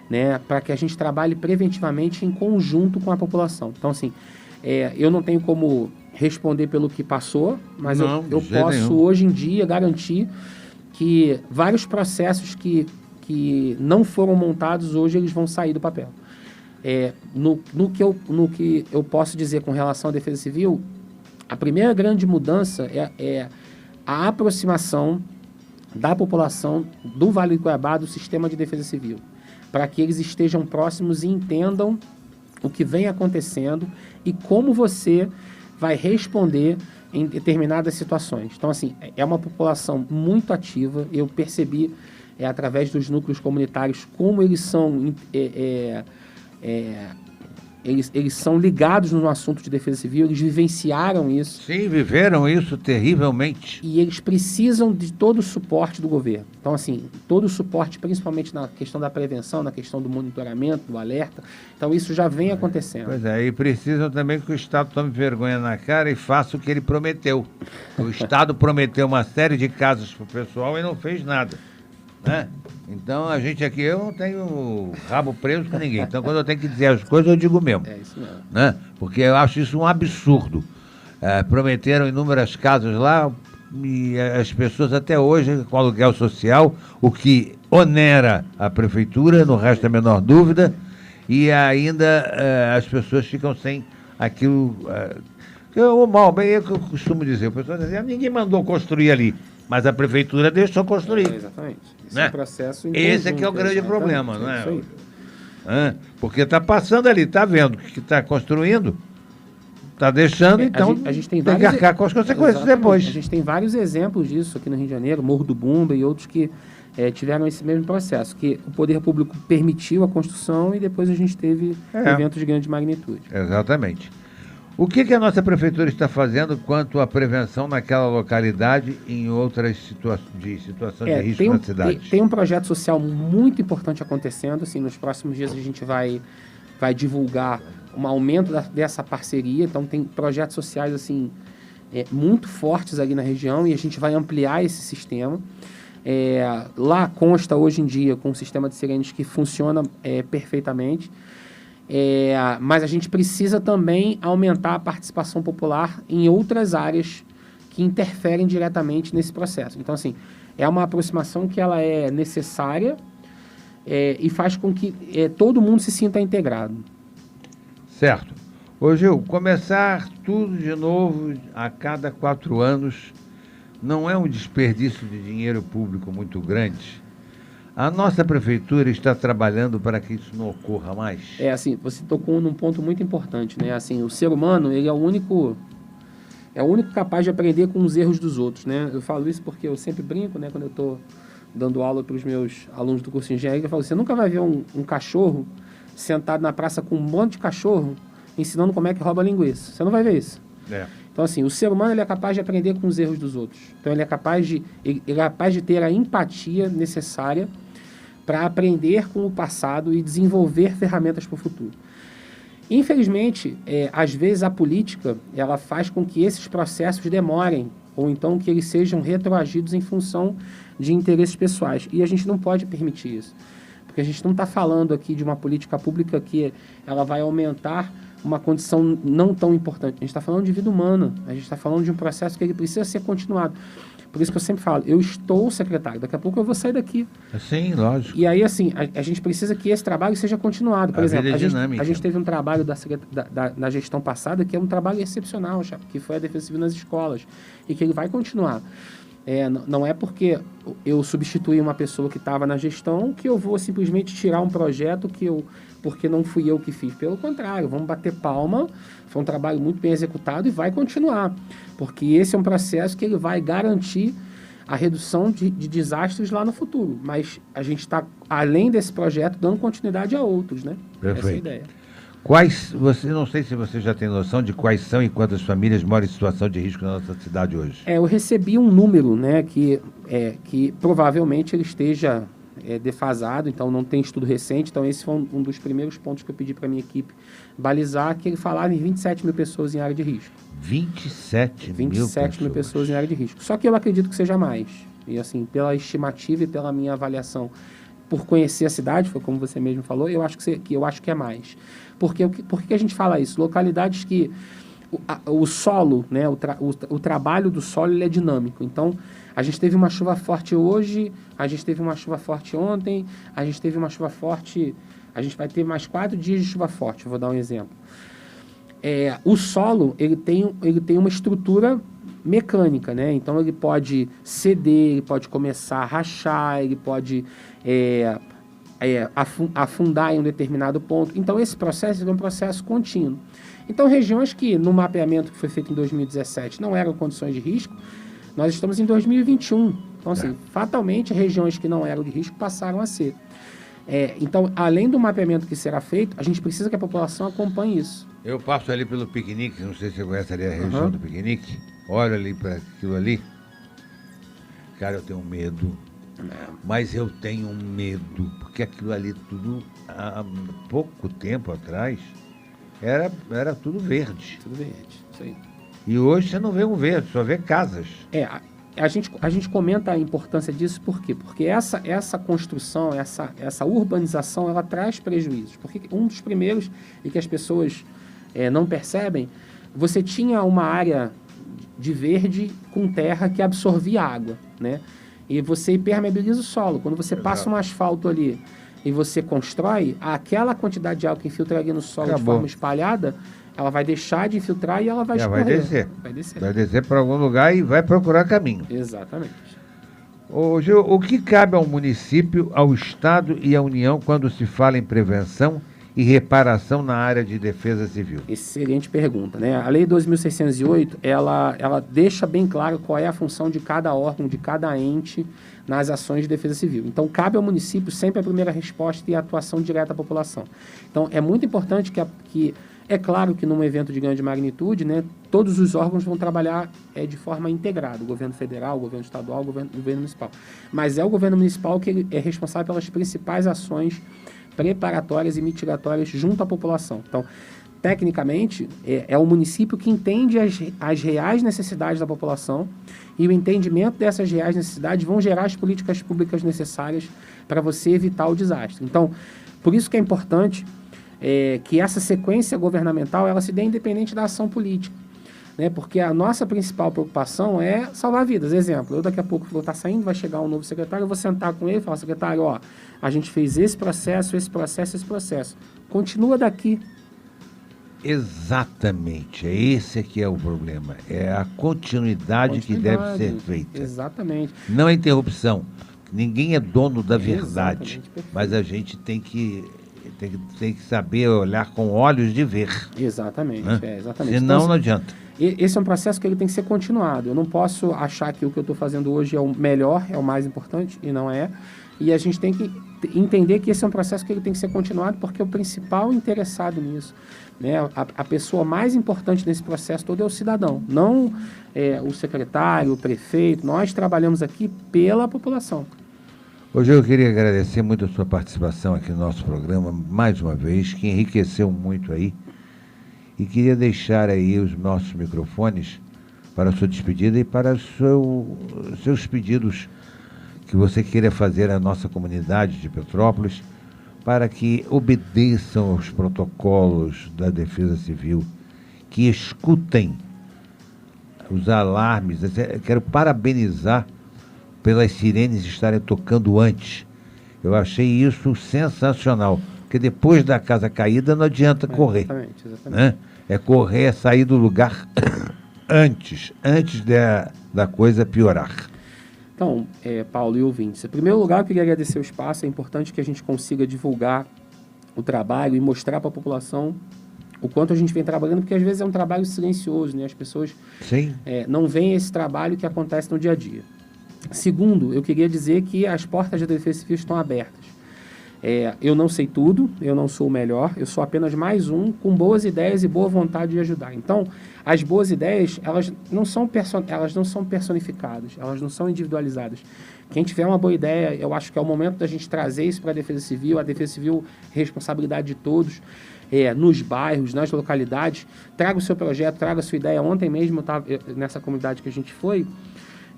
Speaker 3: né, para que a gente trabalhe preventivamente em conjunto com a população. Então, assim, eu não tenho como responder pelo que passou, mas eu posso, hoje em dia, garantir que vários processos que não foram montados hoje, eles vão sair do papel. No que eu posso dizer com relação à Defesa Civil, a primeira grande mudança é a aproximação da população do Vale do Cuiabá do sistema de defesa civil, para que eles estejam próximos e entendam o que vem acontecendo e como você vai responder em determinadas situações. Então, assim, é uma população muito ativa. Eu percebi, através dos núcleos comunitários, como eles são... Eles são ligados no assunto de defesa civil, eles vivenciaram isso.
Speaker 2: Sim, viveram isso terrivelmente.
Speaker 3: E eles precisam de todo o suporte do governo. Então, assim, todo o suporte, principalmente na questão da prevenção, na questão do monitoramento, do alerta. Então, isso já vem acontecendo.
Speaker 2: Pois é, e precisam também que o Estado tome vergonha na cara e faça o que ele prometeu. O Estado prometeu uma série de casas para o pessoal e não fez nada, né? Então, a gente aqui, eu não tenho rabo preso com ninguém. Então, quando eu tenho que dizer as coisas, eu digo mesmo.
Speaker 3: É isso mesmo.
Speaker 2: Né? Porque eu acho isso um absurdo. Prometeram inúmeras casas lá e as pessoas até hoje, com aluguel social, o que onera a prefeitura, não resta a menor dúvida, e ainda as pessoas ficam sem aquilo... o mal, bem é o que eu costumo dizer. O pessoal diz assim, ninguém mandou construir ali, mas a prefeitura deixou construir.
Speaker 3: Exatamente.
Speaker 2: Né?
Speaker 3: É um processo
Speaker 2: esse é que é o grande problema, não é? Porque está passando ali, está vendo que está construindo, está deixando, então
Speaker 3: a gente tem
Speaker 2: que arcar com as consequências depois.
Speaker 3: A gente tem vários exemplos disso aqui no Rio de Janeiro, Morro do Bumba e outros que tiveram esse mesmo processo, que o poder público permitiu a construção e depois a gente teve eventos de grande magnitude.
Speaker 2: Exatamente. O que a nossa prefeitura está fazendo quanto à prevenção naquela localidade e em outras situação de risco na cidade?
Speaker 3: Tem um projeto social muito importante acontecendo. Assim, nos próximos dias a gente vai divulgar um aumento dessa parceria. Então, tem projetos sociais assim, muito fortes ali na região e a gente vai ampliar esse sistema. Lá consta hoje em dia com um sistema de sirenes que funciona perfeitamente. Mas a gente precisa também aumentar a participação popular em outras áreas que interferem diretamente nesse processo. Então, assim, é uma aproximação que ela é necessária e faz com que todo mundo se sinta integrado.
Speaker 2: Certo. Ô Gil, começar tudo de novo a cada 4 anos não é um desperdício de dinheiro público muito grande? A nossa prefeitura está trabalhando para que isso não ocorra mais?
Speaker 3: Assim, você tocou num ponto muito importante, né? Assim, o ser humano, ele é o único capaz de aprender com os erros dos outros, né? Eu falo isso porque eu sempre brinco, né? Quando eu estou dando aula para os meus alunos do curso de engenharia, eu falo, você nunca vai ver um cachorro sentado na praça com um monte de cachorro ensinando como é que rouba linguiça. Você não vai ver isso. Então, assim, o ser humano ele é capaz de aprender com os erros dos outros. Então, ele é capaz de ter a empatia necessária para aprender com o passado e desenvolver ferramentas para o futuro. Infelizmente, às vezes a política ela faz com que esses processos demorem, ou então que eles sejam retroagidos em função de interesses pessoais. E a gente não pode permitir isso. Porque a gente não está falando aqui de uma política pública que ela vai aumentar uma condição não tão importante. A gente está falando de vida humana, a gente está falando de um processo que ele precisa ser continuado. Por isso que eu sempre falo, eu estou secretário, daqui a pouco eu vou sair daqui.
Speaker 2: Sim, lógico.
Speaker 3: E aí, assim, a gente precisa que esse trabalho seja continuado. Por exemplo, a gente teve um trabalho na gestão passada que é um trabalho excepcional, que foi a Defesa Civil nas escolas, e que ele vai continuar. Não é porque eu substituí uma pessoa que estava na gestão que eu vou simplesmente tirar um projeto porque não fui eu que fiz. Pelo contrário, vamos bater palma, foi um trabalho muito bem executado e vai continuar. Porque esse é um processo que ele vai garantir a redução de desastres lá no futuro. Mas a gente está, além desse projeto, dando continuidade a outros, né?
Speaker 2: Perfeito.
Speaker 3: Essa é a ideia.
Speaker 2: Não sei se você já tem noção de quais são e quantas famílias moram em situação de risco na nossa cidade hoje.
Speaker 3: Eu recebi um número, né, que provavelmente ele esteja defasado, então não tem estudo recente, então esse foi um dos primeiros pontos que eu pedi para a minha equipe balizar, que ele falava em 27 mil pessoas em área de risco.
Speaker 2: 27
Speaker 3: mil pessoas em área de risco. Só que eu acredito que seja mais. E assim, pela estimativa e pela minha avaliação por conhecer a cidade, foi como você mesmo falou, eu acho que é mais. Por que a gente fala isso? Localidades que o solo, né, o trabalho do solo ele é dinâmico. Então, a gente teve uma chuva forte hoje, a gente teve uma chuva forte ontem, a gente teve uma chuva forte, a gente vai ter mais 4 dias de chuva forte, eu vou dar um exemplo. O solo, ele tem uma estrutura mecânica, né? Então, ele pode ceder, ele pode começar a rachar, ele pode afundar em um determinado ponto. Então, esse processo é um processo contínuo. Então, regiões que, no mapeamento que foi feito em 2017, não eram condições de risco, nós estamos em 2021. Então, assim, fatalmente, regiões que não eram de risco passaram a ser. Então, além do mapeamento que será feito, a gente precisa que a população acompanhe isso.
Speaker 2: Eu passo ali pelo piquenique, não sei se você conhece ali a região do piquenique, olho ali para aquilo ali. Cara, eu tenho medo. Mas eu tenho medo, porque aquilo ali tudo, há pouco tempo atrás, era tudo verde.
Speaker 3: Tudo verde, isso aí.
Speaker 2: E hoje você não vê um verde, só vê casas.
Speaker 3: A gente comenta a importância disso, por quê? Porque essa construção, essa urbanização, ela traz prejuízos. Porque um dos primeiros, e que as pessoas não percebem, você tinha uma área de verde com terra que absorvia água, né? E você impermeabiliza o solo. Quando você passa um asfalto ali e você constrói, aquela quantidade de água que infiltraria no solo de forma espalhada, ela vai deixar de infiltrar e ela vai escorrer.
Speaker 2: Vai descer para algum lugar e vai procurar caminho.
Speaker 3: Exatamente.
Speaker 2: Ô, Gil, o que cabe ao município, ao Estado e à União quando se fala em prevenção e reparação na área de defesa civil?
Speaker 3: Excelente pergunta, né? A Lei 2.608, ela deixa bem claro qual é a função de cada órgão, de cada ente nas ações de defesa civil. Então, cabe ao município sempre a primeira resposta e a atuação direta à população. Então, é muito importante que é claro que num evento de grande magnitude, né, todos os órgãos vão trabalhar de forma integrada, o governo federal, o governo estadual, o governo municipal. Mas é o governo municipal que é responsável pelas principais ações preparatórias e mitigatórias junto à população. Então, tecnicamente, é o município que entende as reais necessidades da população e o entendimento dessas reais necessidades vão gerar as políticas públicas necessárias para você evitar o desastre. Então, por isso que é importante que essa sequência governamental ela se dê independente da ação política, né? Porque a nossa principal preocupação é salvar vidas. Exemplo, eu daqui a pouco vou estar saindo, vai chegar um novo secretário, eu vou sentar com ele e falar, secretário, a gente fez esse processo, continua daqui.
Speaker 2: Exatamente, esse que é o problema, é a continuidade que deve ser feita.
Speaker 3: Exatamente.
Speaker 2: Não a interrupção, ninguém é dono da verdade, mas a gente tem que saber olhar com olhos de ver.
Speaker 3: Exatamente,
Speaker 2: né?
Speaker 3: Exatamente.
Speaker 2: Senão
Speaker 3: então,
Speaker 2: não adianta.
Speaker 3: Esse é um processo que ele tem que ser continuado. Eu não posso achar que o que eu estou fazendo hoje é o melhor, é o mais importante, e não é. E a gente tem que entender que esse é um processo que ele tem que ser continuado, porque é o principal interessado nisso. Né? A pessoa mais importante nesse processo todo é o cidadão, não o secretário, o prefeito. Nós trabalhamos aqui pela população.
Speaker 2: Hoje eu queria agradecer muito a sua participação aqui no nosso programa, mais uma vez, que enriqueceu muito aí. E queria deixar aí os nossos microfones para a sua despedida e para os seus pedidos que você queira fazer à nossa comunidade de Petrópolis para que obedeçam aos protocolos da Defesa Civil, que escutem os alarmes. Eu quero parabenizar pelas sirenes estarem tocando antes. Eu achei isso sensacional, porque depois da casa caída não adianta correr. Exatamente. Né? É correr, é sair do lugar antes da coisa piorar.
Speaker 3: Então, Paulo e ouvintes, em primeiro lugar eu queria agradecer o espaço, é importante que a gente consiga divulgar o trabalho e mostrar para a população o quanto a gente vem trabalhando, porque às vezes é um trabalho silencioso, né? As pessoas não veem esse trabalho que acontece no dia a dia. Segundo, eu queria dizer que as portas da Defesa Civil estão abertas. Eu não sei tudo, eu não sou o melhor, eu sou apenas mais um com boas ideias e boa vontade de ajudar. Então, as boas ideias, elas não são personificadas, elas não são individualizadas. Quem tiver uma boa ideia, eu acho que é o momento da gente trazer isso para a Defesa Civil é responsabilidade de todos, nos bairros, nas localidades. Traga o seu projeto, traga a sua ideia. Ontem mesmo, eu estava nessa comunidade que a gente foi,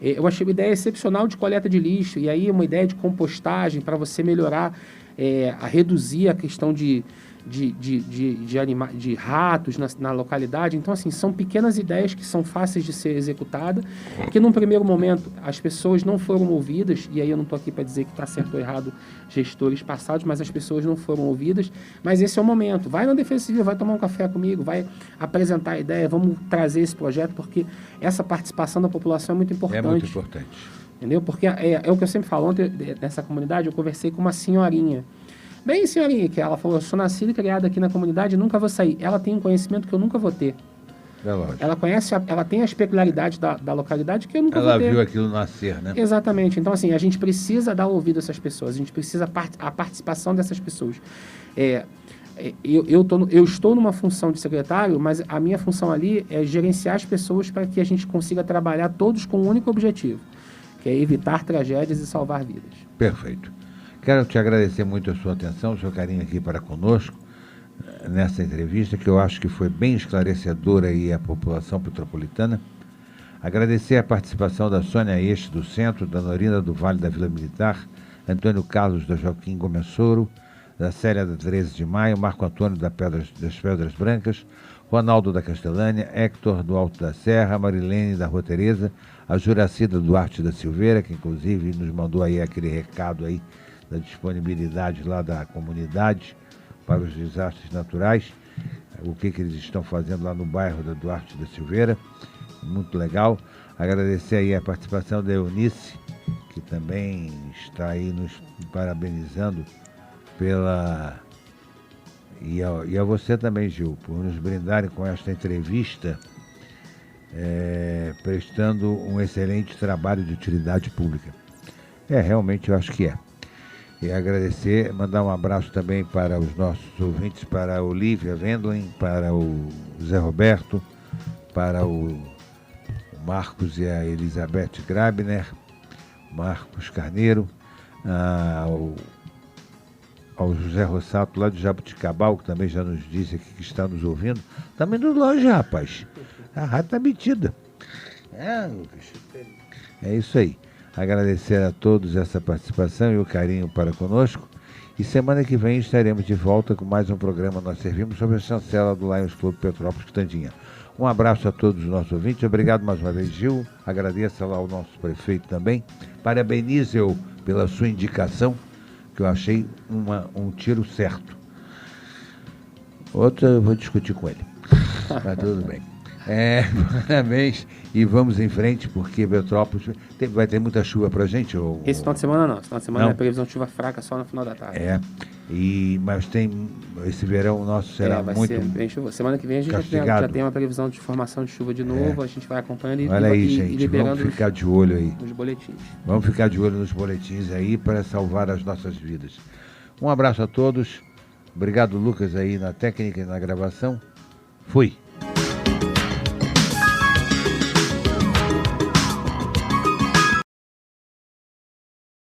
Speaker 3: Eu achei uma ideia excepcional de coleta de lixo, e aí uma ideia de compostagem para você melhorar, a reduzir a questão de ratos na localidade. Então, assim, são pequenas ideias que são fáceis de ser executadas, que num primeiro momento as pessoas não foram ouvidas, e aí eu não estou aqui para dizer que está certo ou errado gestores passados, mas as pessoas não foram ouvidas, mas esse é o momento. Vai na Defesa Civil, vai tomar um café comigo, vai apresentar a ideia, vamos trazer esse projeto, porque essa participação da população é muito importante.
Speaker 2: É muito importante.
Speaker 3: Entendeu? Porque é o que eu sempre falo. Ontem, nessa comunidade, eu conversei com uma senhorinha. Bem, senhorinha, que ela falou, eu sou nascida e criada aqui na comunidade e nunca vou sair. Ela tem um conhecimento que eu nunca vou ter.
Speaker 2: É lógico.
Speaker 3: Ela conhece, ela tem as peculiaridades da localidade que eu nunca vou ter.
Speaker 2: Ela viu aquilo nascer, né?
Speaker 3: Exatamente. Então, assim, a gente precisa dar ouvido a essas pessoas, a gente precisa a participação dessas pessoas. Eu estou numa função de secretário, mas a minha função ali é gerenciar as pessoas para que a gente consiga trabalhar todos com um único objetivo, que é evitar tragédias e salvar vidas.
Speaker 2: Perfeito. Quero te agradecer muito a sua atenção, o seu carinho aqui para conosco, nessa entrevista, que eu acho que foi bem esclarecedora aí à população petropolitana. Agradecer a participação da Sônia Este, do Centro, da Norina do Vale da Vila Militar, Antônio Carlos da Joaquim Gomes Soro, da Célia da 13 de Maio, Marco Antônio das Pedras Brancas, Ronaldo da Castelânia, Héctor do Alto da Serra, Marilene da Rua Tereza, a Juracida Duarte da Silveira, que inclusive nos mandou aí aquele recado aí da disponibilidade lá da comunidade para os desastres naturais, o que eles estão fazendo lá no bairro da Duarte da Silveira, muito legal. Agradecer aí a participação da Eunice, que também está aí nos parabenizando e a você também, Gil, por nos brindarem com esta entrevista, prestando um excelente trabalho de utilidade pública. Realmente eu acho que é. E agradecer, mandar um abraço também para os nossos ouvintes, para a Olívia Wendling, para o Zé Roberto, para o Marcos e a Elizabeth Grabner, Marcos Carneiro, ao José Rossato, lá de Jabuticabal, que também já nos disse aqui que está nos ouvindo. Também nos loja, rapaz. A rádio está metida. Lucas. É isso aí. Agradecer a todos essa participação e o carinho para conosco. E semana que vem estaremos de volta com mais um programa Nós Servimos sobre a chancela do Lions Clube Petrópolis Quitandinha. Um abraço a todos os nossos ouvintes. Obrigado mais uma vez, Gil. Agradeço lá ao nosso prefeito também. Parabenizo-o pela sua indicação, que eu achei um tiro certo. Outra eu vou discutir com ele. Mas tudo bem. Parabéns e vamos em frente, porque Petrópolis vai ter muita chuva pra gente.
Speaker 3: Esse final de semana não. Esse final de semana é previsão de chuva fraca só no final da tarde.
Speaker 2: Mas esse verão nosso será
Speaker 3: vai
Speaker 2: muito
Speaker 3: ser bem chuva. Semana que vem a gente já tem uma previsão de formação de chuva de novo. A gente vai acompanhando
Speaker 2: e liberando. Vamos ficar de olho aí.
Speaker 3: Nos boletins.
Speaker 2: Vamos ficar de olho nos boletins aí para salvar as nossas vidas. Um abraço a todos. Obrigado, Lucas, aí na técnica e na gravação. Fui.